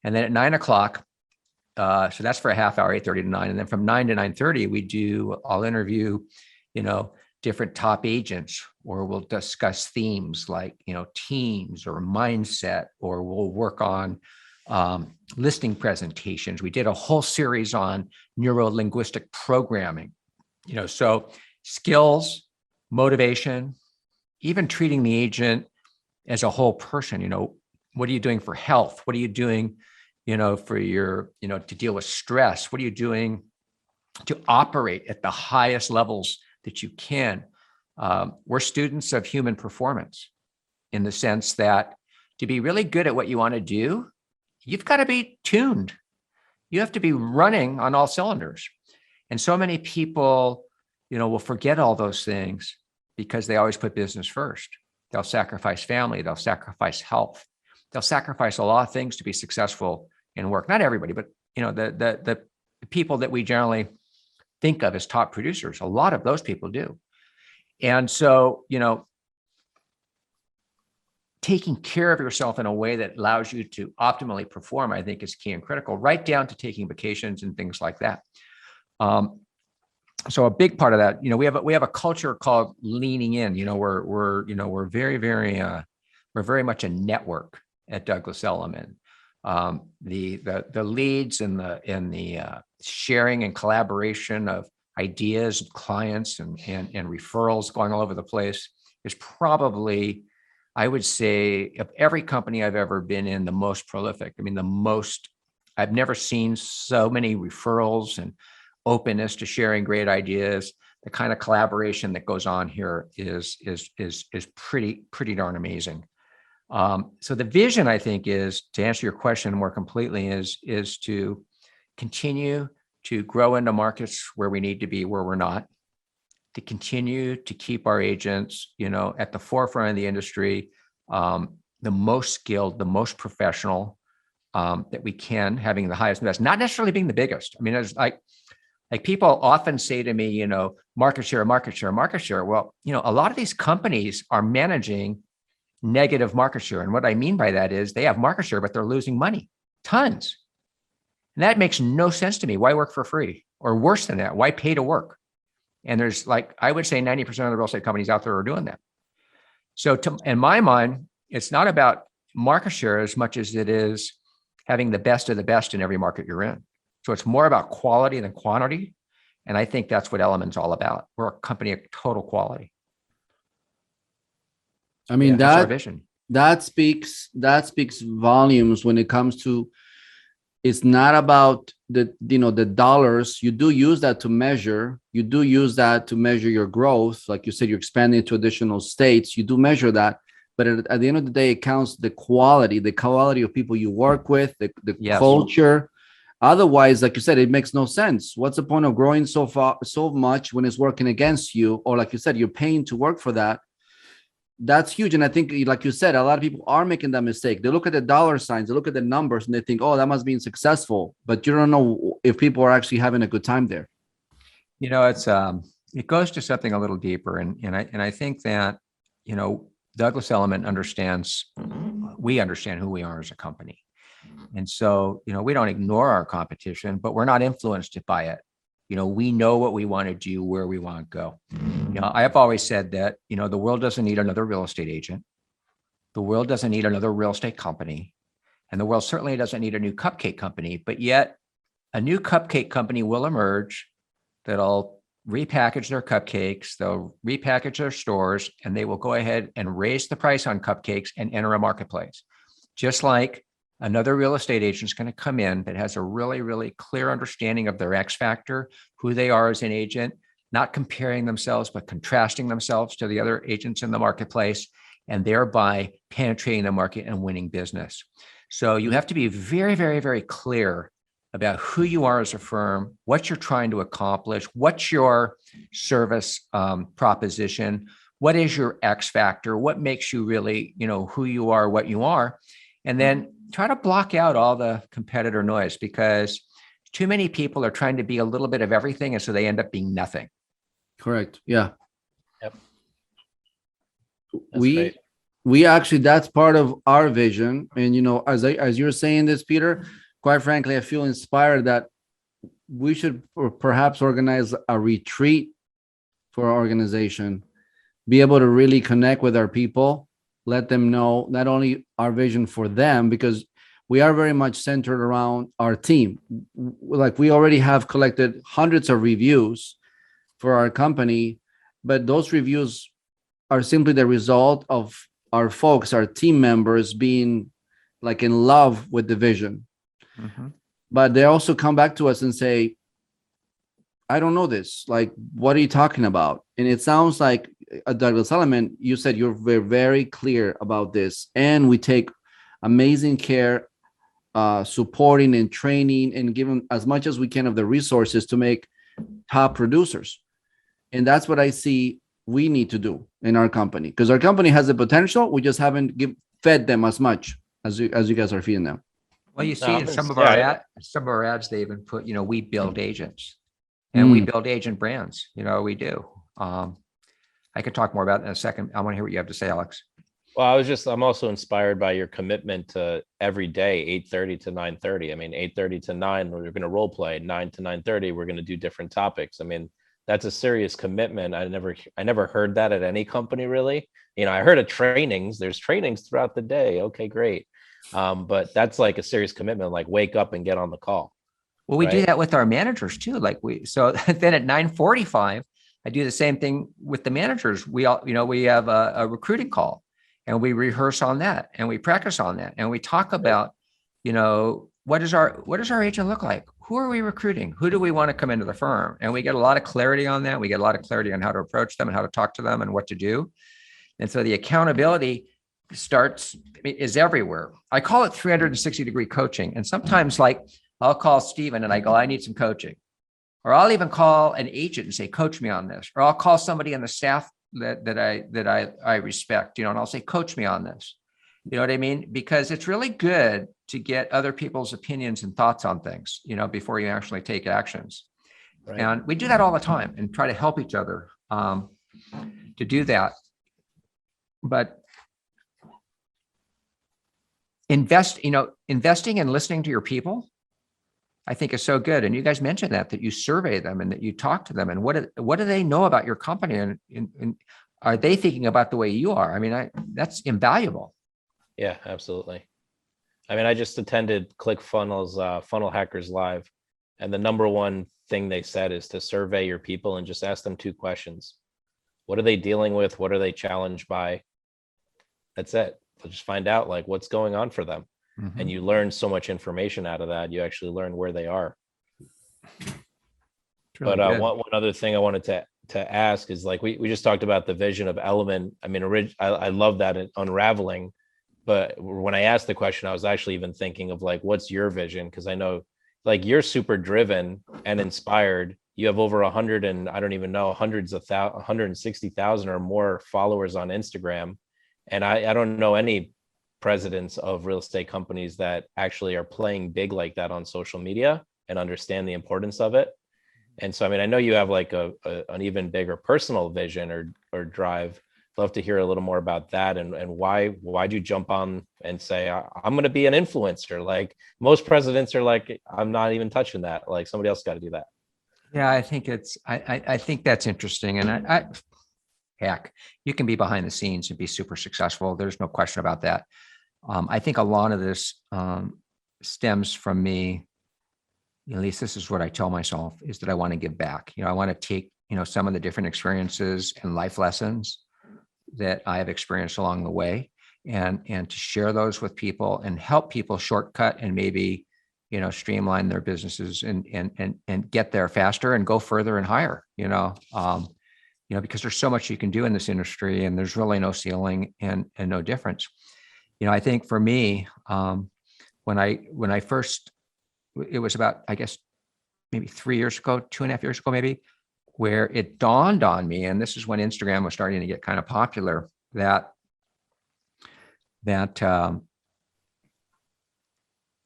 Speaker 2: And then at 9:00, so that's for a half hour, 8:30 to 9. And then from 9 to 9:30, I'll interview, different top agents, or we'll discuss themes like, teams or mindset, or we'll work on listing presentations. We did a whole series on neuro-linguistic programming, so skills, motivation, even treating the agent as a whole person. What are you doing for health? What are you doing, for your, to deal with stress? What are you doing to operate at the highest levels that you can? We're students of human performance in the sense that to be really good at what you want to do, you've got to be tuned. You have to be running on all cylinders. And so many people, will forget all those things because they always put business first. They'll sacrifice family. They'll sacrifice health. They'll sacrifice a lot of things to be successful in work. Not everybody, but the people that we generally think of as top producers, a lot of those people do. And so, taking care of yourself in a way that allows you to optimally perform, I think, is key and critical, right down to taking vacations and things like that. So a big part of that, we have a culture called leaning in. We're very, very we're very much a network at Douglas Elliman. The leads and the sharing and collaboration of ideas, clients, and referrals going all over the place is probably, I would say, of every company I've ever been in, the most prolific. I mean, I've never seen so many referrals and openness to sharing great ideas. The kind of collaboration that goes on here is pretty darn amazing. So the vision, I think, is, to answer your question more completely, is to continue to grow into markets where we need to be, where we're not, to continue to keep our agents, at the forefront of the industry, the most skilled, the most professional that we can, having the highest and best, not necessarily being the biggest. I mean, it's like people often say to me, market share, market share, market share. Well, a lot of these companies are managing negative market share. And what I mean by that is they have market share, but they're losing money, tons. And that makes no sense to me. Why work for free? Or worse than that, why pay to work? And there's, I would say 90% of the real estate companies out there are doing that. So in my mind, it's not about market share as much as it is having the best of the best in every market you're in. So it's more about quality than quantity. And I think that's what Element's all about. We're a company of total quality.
Speaker 3: I mean,
Speaker 2: that's our vision.
Speaker 3: That speaks volumes when it comes to, it's not about the dollars. You do use that to measure. You do use that to measure your growth. Like you said, you're expanding to additional states. You do measure that. But at the end of the day, it counts the quality of people you work with, the yes. culture. Otherwise, like you said, it makes no sense. What's the point of growing so much when it's working against you? Or like you said, you're paying to work for that. That's huge. And I think, like you said, a lot of people are making that mistake. They look at the dollar signs, they look at the numbers, and they think, oh, that must be successful. But you don't know if people are actually having a good time there.
Speaker 2: It goes to something a little deeper. And I think that, Douglas Elliman we understand who we are as a company. And so, we don't ignore our competition, but we're not influenced by it. We know what we want to do, where we want to go. I have always said that, the world doesn't need another real estate agent. The world doesn't need another real estate company. And the world certainly doesn't need a new cupcake company, but yet a new cupcake company will emerge that'll repackage their cupcakes, they'll repackage their stores, and they will go ahead and raise the price on cupcakes and enter a marketplace. Just like another real estate agent is going to come in that has a really, really clear understanding of their X factor, who they are as an agent, not comparing themselves, but contrasting themselves to the other agents in the marketplace, and thereby penetrating the market and winning business. So you have to be very, very, very clear about who you are as a firm, what you're trying to accomplish, what's your service proposition, what is your X factor, what makes you really, who you are, what you are, and then try to block out all the competitor noise, because too many people are trying to be a little bit of everything, and so they end up being nothing.
Speaker 3: Correct. Yeah.
Speaker 1: Yep.
Speaker 3: We actually, that's part of our vision. And, as you're saying this, Peter, quite frankly, I feel inspired that we should perhaps organize a retreat for our organization, be able to really connect with our people, let them know not only our vision for them, because we are very much centered around our team. Like, we already have collected hundreds of reviews for our company, but those reviews are simply the result of our folks, our team members being like in love with the vision. Mm-hmm. But they also come back to us and say, I don't know this. Like, what are you talking about? And it sounds like Douglas Elliman, you said you're very, very clear about this. And we take amazing care, supporting and training and giving as much as we can of the resources to make top producers. And that's what I see we need to do in our company, because our company has the potential. We just haven't fed them as much as you guys are feeding them.
Speaker 2: Well, you see in some of our ads, they even put, we build agents. And we build agent brands, we do. I can talk more about it in a second. I want to hear what you have to say, Alex.
Speaker 1: Well, I'm also inspired by your commitment to every day, 8:30 to 9:30. I mean, 8:30 to 9, we're going to role play. 9 to 9:30, we're going to do different topics. I mean, that's a serious commitment. I never heard that at any company, really. I heard of trainings. There's trainings throughout the day. Okay, great. But that's like a serious commitment, like wake up and get on the call.
Speaker 2: Well, we do that with our managers too. So then at 9:45, I do the same thing with the managers. We have a recruiting call, and we rehearse on that, and we practice on that, and we talk about, what does our agent look like? Who are we recruiting? Who do we want to come into the firm? And we get a lot of clarity on that. We get a lot of clarity on how to approach them and how to talk to them and what to do. And so the accountability is everywhere. I call it 360-degree coaching. And sometimes I'll call Steven and I go, I need some coaching. Or I'll even call an agent and say, coach me on this. Or I'll call somebody on the staff that I respect, and I'll say, coach me on this. You know what I mean? Because it's really good to get other people's opinions and thoughts on things, before you actually take actions. Right. And we do that all the time and try to help each other to do that. But investing and listening to your people, I think is so good. And you guys mentioned that you survey them and that you talk to them, and what do they know about your company? And are they thinking about the way you are? I mean, that's invaluable.
Speaker 1: Yeah, absolutely. I mean, I just attended ClickFunnels Funnel Hackers Live, and the number one thing they said is to survey your people and just ask them 2 questions. What are they dealing with? What are they challenged by? That's it. So just find out what's going on for them. Mm-hmm. And you learn so much information out of that. You actually learn where they are. Really but one other thing I wanted to ask is we just talked about the vision of Element. I mean, I love that unraveling. But when I asked the question, I was actually even thinking of what's your vision? Because I know you're super driven and inspired. You have over 100 and I don't even know, 160,000 or more followers on Instagram. And I don't know any presidents of real estate companies that actually are playing big like that on social media and understand the importance of it. And so, I mean, I know you have an even bigger personal vision or drive. I'd love to hear a little more about that and why'd you jump on and say, I'm going to be an influencer? Most presidents are I'm not even touching that. Somebody else got to do that.
Speaker 2: Yeah, I think I think that's interesting. And heck, you can be behind the scenes and be super successful. There's no question about that. I think a lot of this stems from me, at least this is what I tell myself, is that I want to give back. I want to take, some of the different experiences and life lessons that I have experienced along the way and to share those with people and help people shortcut and maybe, streamline their businesses and get there faster and go further and higher, because there's so much you can do in this industry and there's really no ceiling and no difference. I think for me, when I first, it was about, I guess, maybe 3 years ago, 2.5 years ago, maybe, where it dawned on me, and this is when Instagram was starting to get kind of popular, that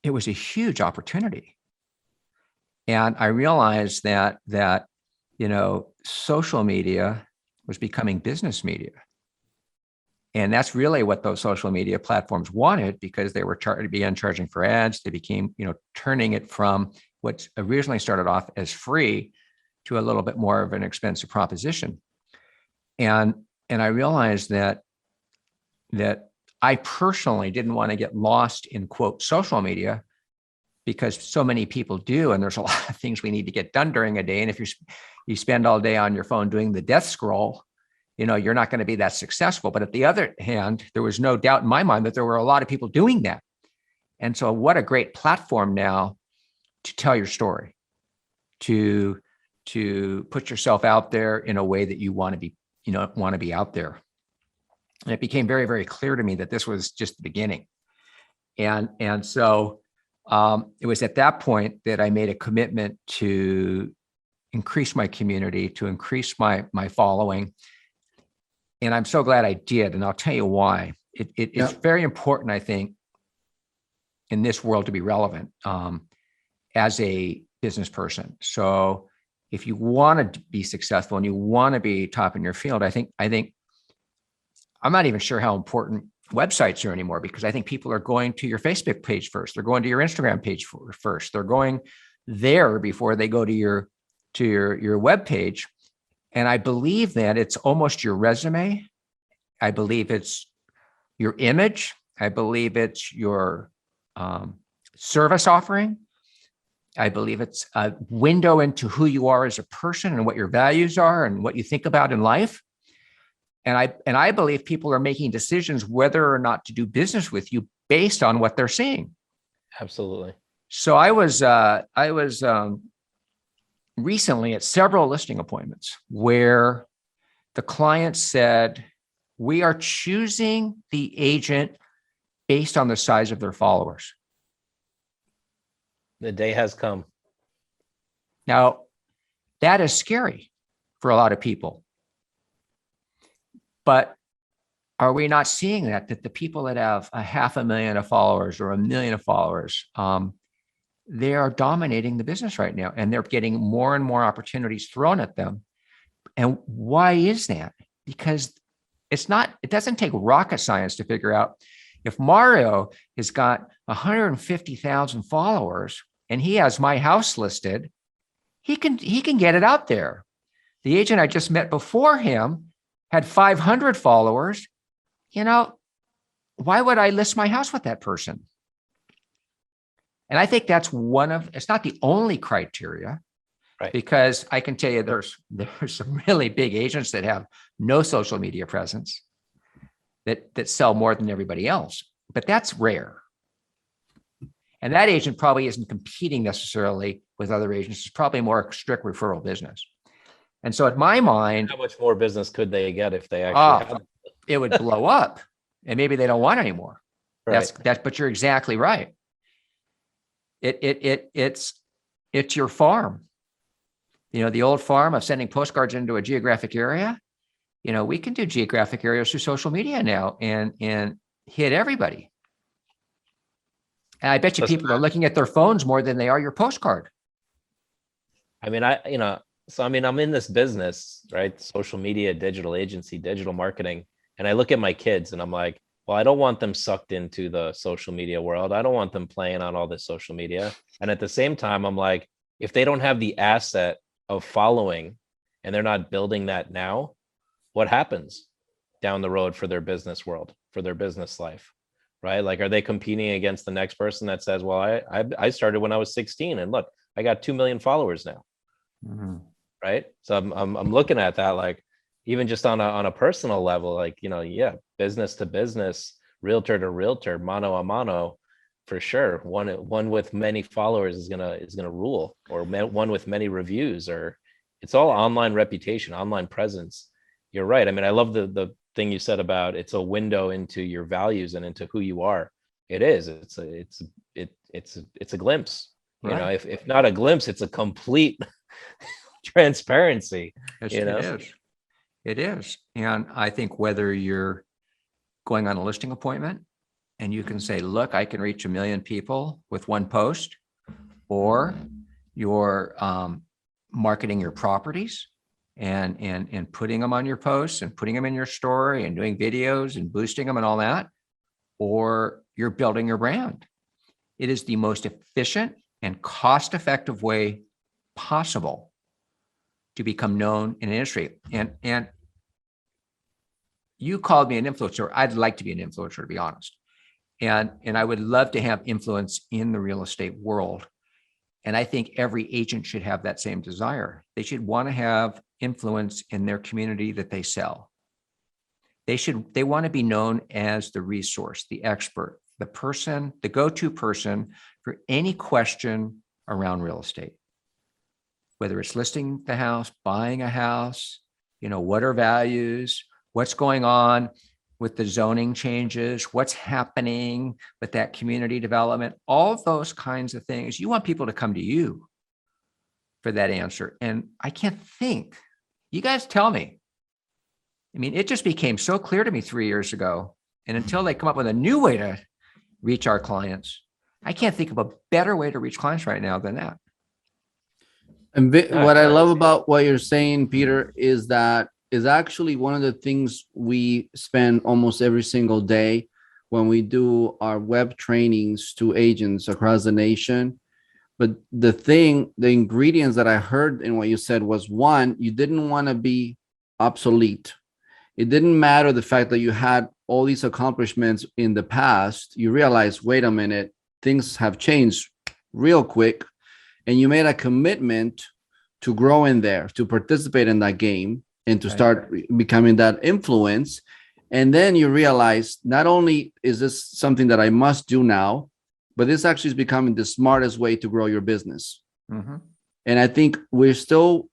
Speaker 2: it was a huge opportunity. And I realized that social media was becoming business media. And that's really what those social media platforms wanted, because they began charging for ads. They became, turning it from what originally started off as free to a little bit more of an expensive proposition. And I realized that I personally didn't want to get lost in, quote, social media, because so many people do. And there's a lot of things we need to get done during a day. And if you spend all day on your phone doing the death scroll, you're not going to be that successful. But at the other hand, there was no doubt in my mind that there were a lot of people doing that. And so what a great platform now to tell your story, to put yourself out there in a way that you want to be out there. And it became very, very clear to me that this was just the beginning. And so it was at that point that I made a commitment to increase my community, to increase my following. And I'm so glad I did. And I'll tell you why. It's very important, I think, in this world to be relevant as a business person. So if you want to be successful and you want to be top in your field, I think I'm not even sure how important websites are anymore, because I think people are going to your Facebook page first. They're going to your Instagram page first. They're going there before they go to your web page. And I believe that it's almost your resume. I believe it's your image. I believe it's your service offering. I believe it's a window into who you are as a person and what your values are and what you think about in life. And I believe people are making decisions whether or not to do business with you based on what they're seeing.
Speaker 1: Absolutely.
Speaker 2: So I was recently at several listing appointments where the client said, we are choosing the agent based on the size of their followers.
Speaker 1: The day has come.
Speaker 2: Now, that is scary for a lot of people. But are we not seeing that the people that have 500,000 of followers or 1 million of followers, they are dominating the business right now, and they're getting more and more opportunities thrown at them. And why is that? Because it doesn't take rocket science to figure out if Mario has got 150,000 followers and he has my house listed, he can get it out there. The agent I just met before him had 500 followers. Why would I list my house with that person? And I think that's it's not the only criteria,
Speaker 1: right?
Speaker 2: Because I can tell you there's some really big agents that have no social media presence that sell more than everybody else, but that's rare. And that agent probably isn't competing necessarily with other agents. It's probably more a strict referral business. And so, in my mind,
Speaker 1: how much more business could they get if they actually had
Speaker 2: it would blow up, and maybe they don't want anymore.
Speaker 1: Right.
Speaker 2: But you're exactly right. It's your farm. The old farm of sending postcards into a geographic area. We can do geographic areas through social media now and hit everybody. And I bet you people are looking at their phones more than they are your postcard.
Speaker 1: I mean, I'm in this business, right? Social media, digital agency, digital marketing. And I look at my kids and I'm like, well, I don't want them sucked into the social media world. I don't want them playing on all this social media. And at the same time, I'm like, if they don't have the asset of following and they're not building that now, what happens down the road for their business world, for their business life, right? Like, are they competing against the next person that says, well, I started when I was 16 and look, I got 2 million followers now.
Speaker 2: Mm-hmm.
Speaker 1: Right. So I'm looking at that, like, even just on a personal level, like, business to business, realtor to realtor, mano a mano, for sure. One with many followers is gonna rule, or one with many reviews, or it's all online reputation, online presence. You're right. I mean, I love the thing you said about it's a window into your values and into who you are. It is. It's a glimpse.
Speaker 2: Right.
Speaker 1: If not a glimpse, it's a complete transparency.
Speaker 2: It is. And I think whether you're going on a listing appointment and you can say, look, I can reach 1 million people with one post, or you're marketing your properties and putting them on your posts and putting them in your story and doing videos and boosting them and all that, or you're building your brand. It is the most efficient and cost-effective way possible to become known in an industry. And you called me an influencer. I'd like to be an influencer, to be honest. And I would love to have influence in the real estate world. And I think every agent should have that same desire. They should want to have influence in their community that they sell. They want to be known as the resource, the expert, the go-to person for any question around real estate, whether it's listing the house, buying a house, what are values, what's going on with the zoning changes, what's happening with that community development, all of those kinds of things. You want people to come to you for that answer. And I can't think, you guys tell me. I mean, it just became so clear to me 3 years ago. And until they come up with a new way to reach our clients, I can't think of a better way to reach clients right now than that.
Speaker 3: And what I love about what you're saying, Peter, is that is actually one of the things we spend almost every single day when we do our web trainings to agents across the nation. But the ingredients that I heard in what you said was, one, you didn't want to be obsolete. It didn't matter the fact that you had all these accomplishments in the past. You realize, wait a minute, things have changed real quick. And you made a commitment to grow in there, to participate in that game, and to start becoming that influence. And then you realize, not only is this something that I must do now, but this actually is becoming the smartest way to grow your business. Mm-hmm. And I think we still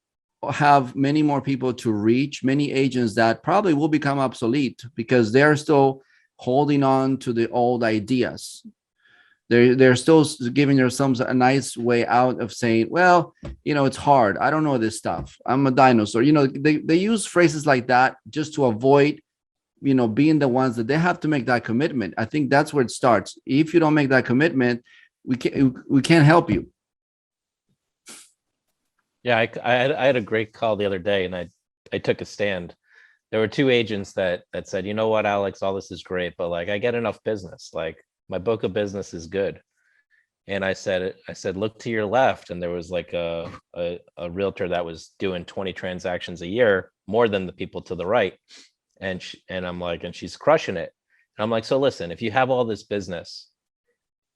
Speaker 3: have many more people to reach, many agents that probably will become obsolete because they're still holding on to the old ideas. They're still giving themselves a nice way out of saying, well, it's hard. I don't know this stuff. I'm a dinosaur. They use phrases like that just to avoid, being the ones that they have to make that commitment. I think that's where it starts. If you don't make that commitment, we can't help you.
Speaker 1: Yeah, I had a great call the other day, and I took a stand. There were two agents that said, you know what, Alex, all this is great, but I get enough business. My book of business is good. And I said, look to your left. And there was a realtor that was doing 20 transactions a year, more than the people to the right. And I'm like, and she's crushing it. And I'm like, so listen, if you have all this business,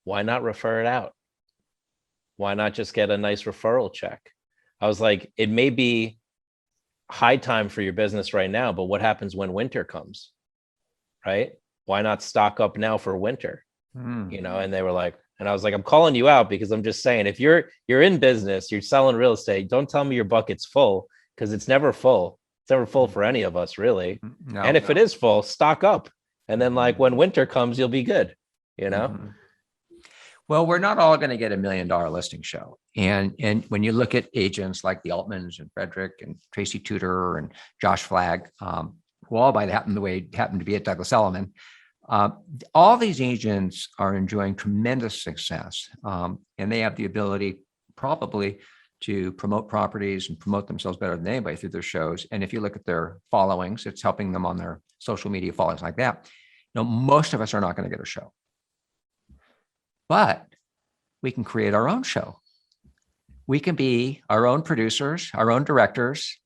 Speaker 1: why not refer it out? Why not just get a nice referral check? I was like, it may be high time for your business right now, but what happens when winter comes, right? Why not stock up now for winter? And they were like, and I was like, I'm calling you out because I'm just saying, if you're in business, you're selling real estate, don't tell me your bucket's full, because it's never full. It's never full for any of us, really. No, and if it is full, stock up. And then when winter comes, you'll be good, Mm-hmm.
Speaker 2: Well, we're not all going to get $1 million listing show. And when you look at agents like the Altmans and Frederick and Tracy Tudor and Josh Flagg, who all by the way happened to be at Douglas Elliman, all these agents are enjoying tremendous success, and they have the ability probably to promote properties and promote themselves better than anybody through their shows. And if you look at their followings, it's helping them on their social media followings like that. Most of us are not going to get a show, but we can create our own show. We can be our own producers, our own directors,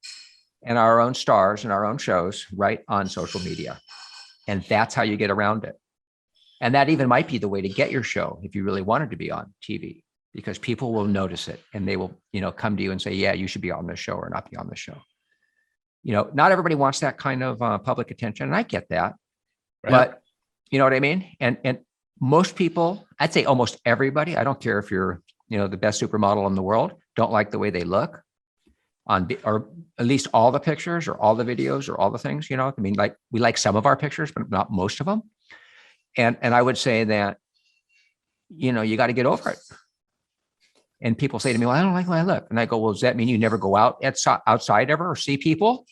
Speaker 2: and our own stars in our own shows right on social media. And that's how you get around it. And that even might be the way to get your show if you really wanted to be on TV, because people will notice it and they will, come to you and say, yeah, you should be on this show or not be on this show. Not everybody wants that kind of public attention. And I get that, right. But you know what I mean? And most people, I'd say almost everybody, I don't care if you're, the best supermodel in the world, don't like the way they look or at least all the pictures or all the videos or all the things, we like some of our pictures, but not most of them. And I would say that, you got to get over it. And people say to me, well, I don't like the way I look. And I go, well, does that mean you never go outside ever or see people?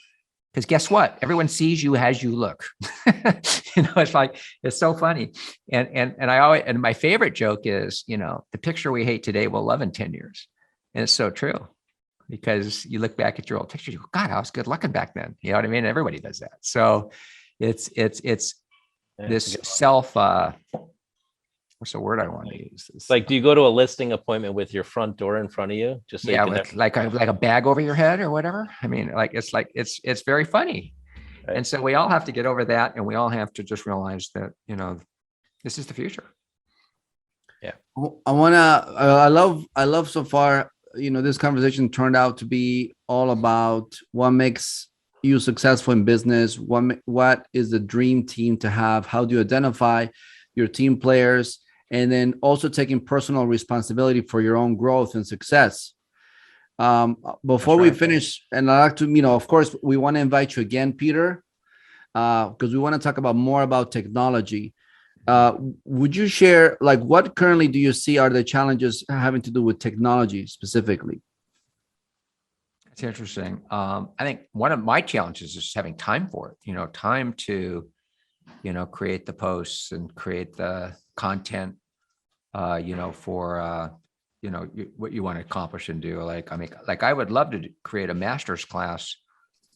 Speaker 2: Because guess what? Everyone sees you as you look. It's so funny. And my favorite joke is, the picture we hate today, we'll love in 10 years. And it's so true. Because you look back at your old pictures, you go, God, I was good looking back then. You know what I mean? Everybody does that. So it's this self, what's the word I want to use? It's
Speaker 1: do you go to a listing appointment with your front door in front of you? Just so
Speaker 2: with like a bag over your head or whatever. I mean, it's very funny. Right. And so we all have to get over that. And we all have to just realize that, this is the future.
Speaker 1: Yeah.
Speaker 3: I love so far, this conversation turned out to be all about what makes you successful in business. What is the dream team to have? How do you identify your team players, and then also taking personal responsibility for your own growth and success. Before we finish, and I'd like to, of course, we want to invite you again, Peter, because we want to talk about more about technology. Would you share, like, what currently do you see are the challenges having to do with technology specifically?
Speaker 2: It's interesting. I think one of my challenges is having time for it, time to, create the posts and create the content, for, what you want to accomplish and do. Like, I would love to create a master's class,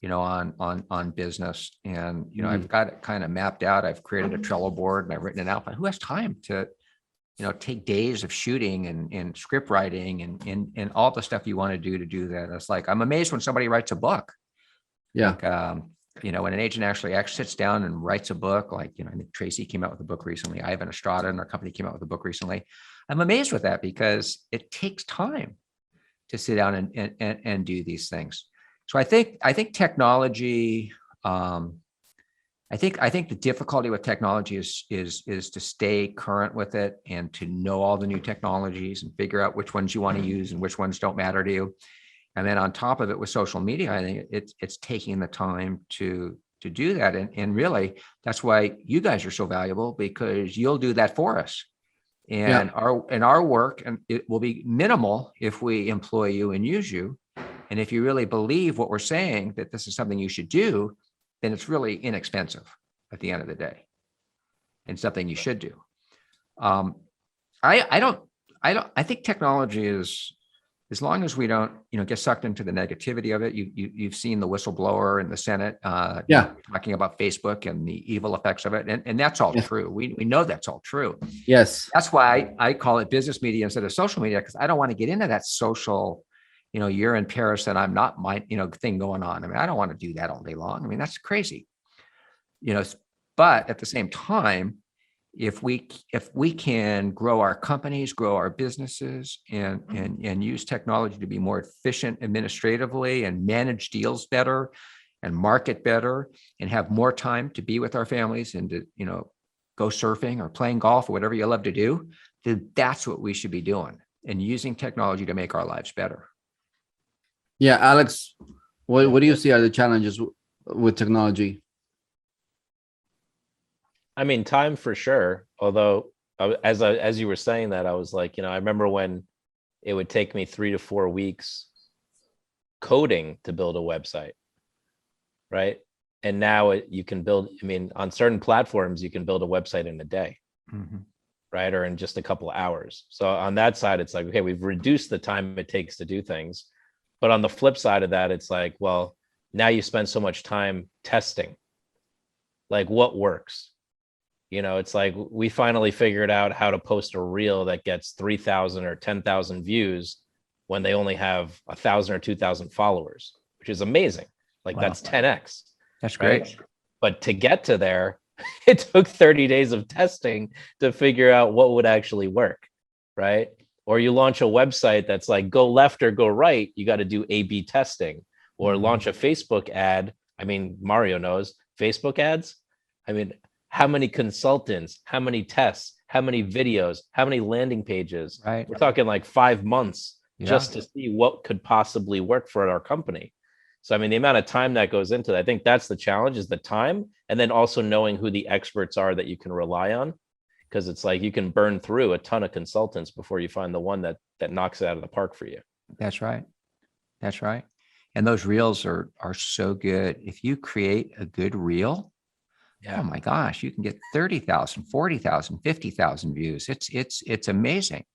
Speaker 2: on business. And, I've got it kind of mapped out. I've created a Trello board and I've written it out, but who has time to, take days of shooting and script writing and all the stuff you want to do that. It's like, I'm amazed when somebody writes a book.
Speaker 3: Yeah.
Speaker 2: Like, when an agent actually sits down and writes a book, like, I think Tracy came out with a book recently. Ivan Estrada and our company came out with a book recently. I'm amazed with that because it takes time to sit down and do these things. So I think technology, I think the difficulty with technology is to stay current with it and to know all the new technologies and figure out which ones you want to use and which ones don't matter to you. And then on top of it with social media, I think it's taking the time to do that. And really, that's why you guys are so valuable, because you'll do that for us. And our work, and it will be minimal if we employ you and use you. And if you really believe what we're saying, that this is something you should do, then it's really inexpensive at the end of the day and something you should do. I think technology is, as long as we don't, get sucked into the negativity of it. You've seen the whistleblower in the Senate, talking about Facebook and the evil effects of it, and that's all true. We know that's all true.
Speaker 3: Yes,
Speaker 2: that's why I call it business media instead of social media, because I don't want to get into that social, you're in Paris and I'm not, my thing going on. I mean, I don't want to do that all day long. I mean, that's crazy. But at the same time, if we can grow our companies, grow our businesses, and use technology to be more efficient administratively and manage deals better and market better and have more time to be with our families and to, go surfing or playing golf or whatever you love to do, then that's what we should be doing, and using technology to make our lives better.
Speaker 3: Yeah, Alex, what do you see are the challenges with technology?
Speaker 1: I mean, time for sure. Although, as you were saying that, I was like, I remember when it would take me 3 to 4 weeks coding to build a website, right? And now you can build. I mean, on certain platforms, you can build a website in a day, right, or in just a couple of hours. So on that side, it's like, okay, we've reduced the time it takes to do things. But on the flip side of that, it's like, well, now you spend so much time testing, like what works. It's like we finally figured out how to post a reel that gets 3,000 or 10,000 views when they only have 1,000 or 2,000 followers, which is amazing. Like, wow. That's 10x.
Speaker 2: That's great.
Speaker 1: Right? But to get to there, it took 30 days of testing to figure out what would actually work, right? Or you launch a website that's like go left or go right, you got to do A/B testing. Or launch a Facebook ad. I mean, Mario knows Facebook ads. I mean, how many consultants, how many tests, how many videos, how many landing pages?
Speaker 2: Right.
Speaker 1: We're talking like 5 months just to see what could possibly work for our company. So, I mean, the amount of time that goes into that, I think that's the challenge, is the time. And then also knowing who the experts are that you can rely on. Because it's like you can burn through a ton of consultants before you find the one that knocks it out of the park for you.
Speaker 2: That's right. That's right. And those reels are so good. If you create a good reel, oh my gosh, you can get 30,000, 40,000, 50,000 views. It's amazing.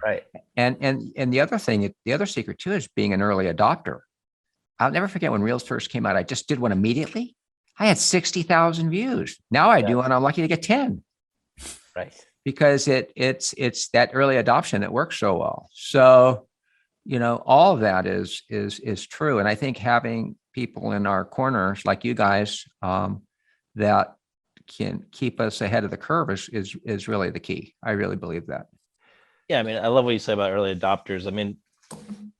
Speaker 1: Right.
Speaker 2: And the other thing, the other secret too, is being an early adopter. I'll never forget when reels first came out. I just did one immediately. I had 60,000 views. Now I do, and I'm lucky to get 10.
Speaker 1: Right.
Speaker 2: Because it's that early adoption that works so well. So, all of that is true. And I think having people in our corners like you guys, that can keep us ahead of the curve is really the key. I really believe that.
Speaker 1: Yeah. I mean, I love what you say about early adopters. I mean,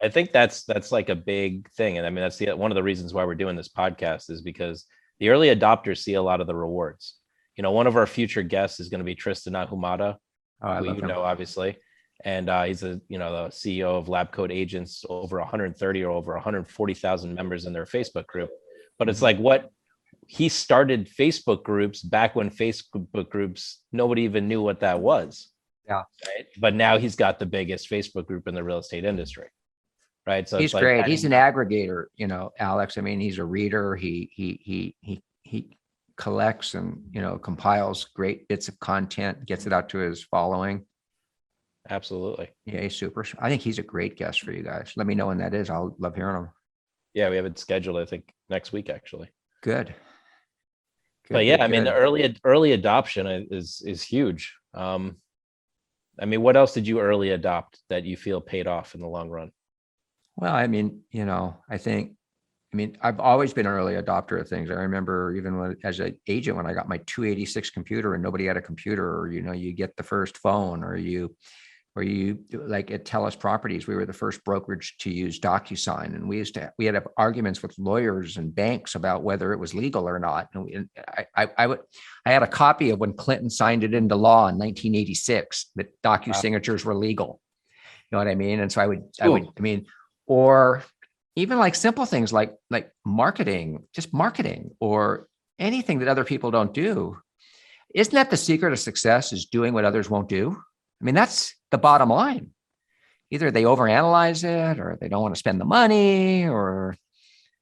Speaker 1: I think that's like a big thing. And I mean, that's one of the reasons why we're doing this podcast, is because the early adopters see a lot of the rewards. one of our future guests is going to be Tristan Ahumada, who you know, obviously. And he's the CEO of Lab Coat Agents, over 130 or over 140,000 members in their Facebook group. But it's like what he started Facebook groups back when Facebook groups, nobody even knew what that was.
Speaker 2: Yeah.
Speaker 1: Right. But now he's got the biggest Facebook group in the real estate industry. Right. So
Speaker 2: he's great. He's an aggregator, Alex. I mean, he's a reader. He collects and, compiles great bits of content, gets it out to his following.
Speaker 1: Absolutely.
Speaker 2: Yeah, he's super. I think he's a great guest for you guys. Let me know when that is. I'll love hearing him.
Speaker 1: Yeah, we have it scheduled, I think, next week, actually.
Speaker 2: Good.
Speaker 1: But yeah, I mean, the early adoption is huge. I mean, what else did you early adopt that you feel paid off in the long run?
Speaker 2: Well, I mean, I've always been an early adopter of things. I remember even as an agent, when I got my 286 computer and nobody had a computer, or, you get the first phone, or you like at Teles Properties, we were the first brokerage to use DocuSign. And we had arguments with lawyers and banks about whether it was legal or not. And I had a copy of when Clinton signed it into law in 1986, that DocuSignatures were legal. You know what I mean? And so or even like simple things like marketing, just marketing, or anything that other people don't do. Isn't that the secret of success, is doing what others won't do? I mean, that's the bottom line. Either they overanalyze it, or they don't want to spend the money, or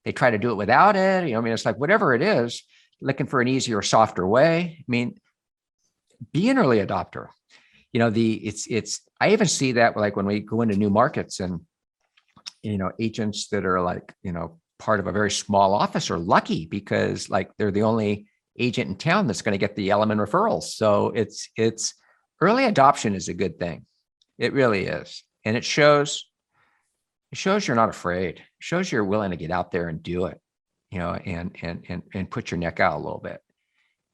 Speaker 2: they try to do it without it. It's like, whatever it is, looking for an easier, softer way. I mean, be an early adopter. I even see that like when we go into new markets, and, agents that are like, part of a very small office are lucky because like they're the only agent in town that's going to get the Element referrals. So it's early adoption is a good thing. It really is. And it shows you're not afraid. It shows you're willing to get out there and do it, and put your neck out a little bit.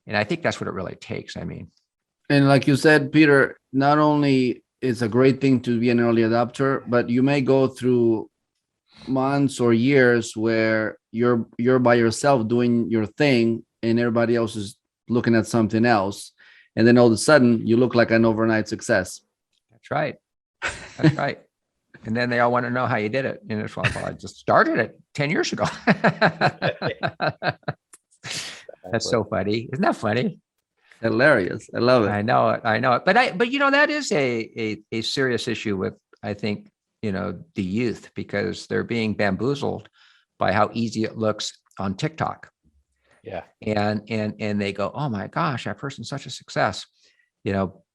Speaker 2: And I think that's what it really takes. I mean,
Speaker 3: and like you said, Peter, not only is a great thing to be an early adopter, but you may go through months or years where you're by yourself doing your thing and everybody else is looking at something else. And then all of a sudden you look like an overnight success.
Speaker 2: That's right. That's right. And then they all want to know how you did it. And it's like, well, I just started it 10 years ago. That's so funny. Isn't that funny?
Speaker 3: Hilarious. I love it.
Speaker 2: I know it. But that is a serious issue with, I think, the youth, because they're being bamboozled by how easy it looks on TikTok.
Speaker 1: Yeah.
Speaker 2: And they go, oh my gosh, that person's such a success,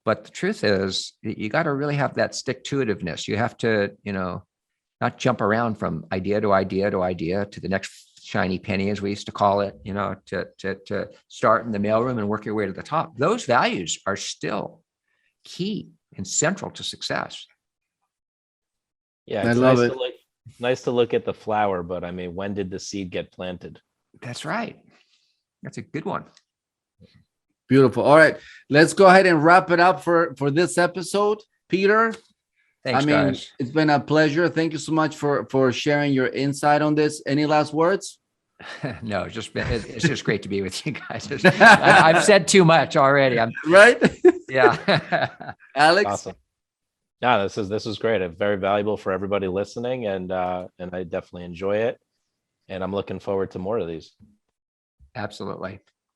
Speaker 2: but the truth is you got to really have that stick-to-itiveness. You have to, not jump around from idea to idea to idea to the next shiny penny, as we used to call it, to start in the mailroom and work your way to the top. Those values are still key and central to success.
Speaker 1: Yeah. It's nice to look at the flower, but I mean, when did the seed get planted?
Speaker 2: That's right. That's a good one.
Speaker 3: Beautiful. All right, let's go ahead and wrap it up for this episode. Peter,
Speaker 2: thanks, guys.
Speaker 3: It's been a pleasure. Thank you so much for sharing your insight on this. Any last words?
Speaker 2: No, it's just great to be with you guys. I've said too much already.
Speaker 3: Right?
Speaker 2: Yeah.
Speaker 3: Alex?
Speaker 1: Awesome. No, this is great. It's very valuable for everybody listening, and I definitely enjoy it. And I'm looking forward to more of these.
Speaker 2: Absolutely.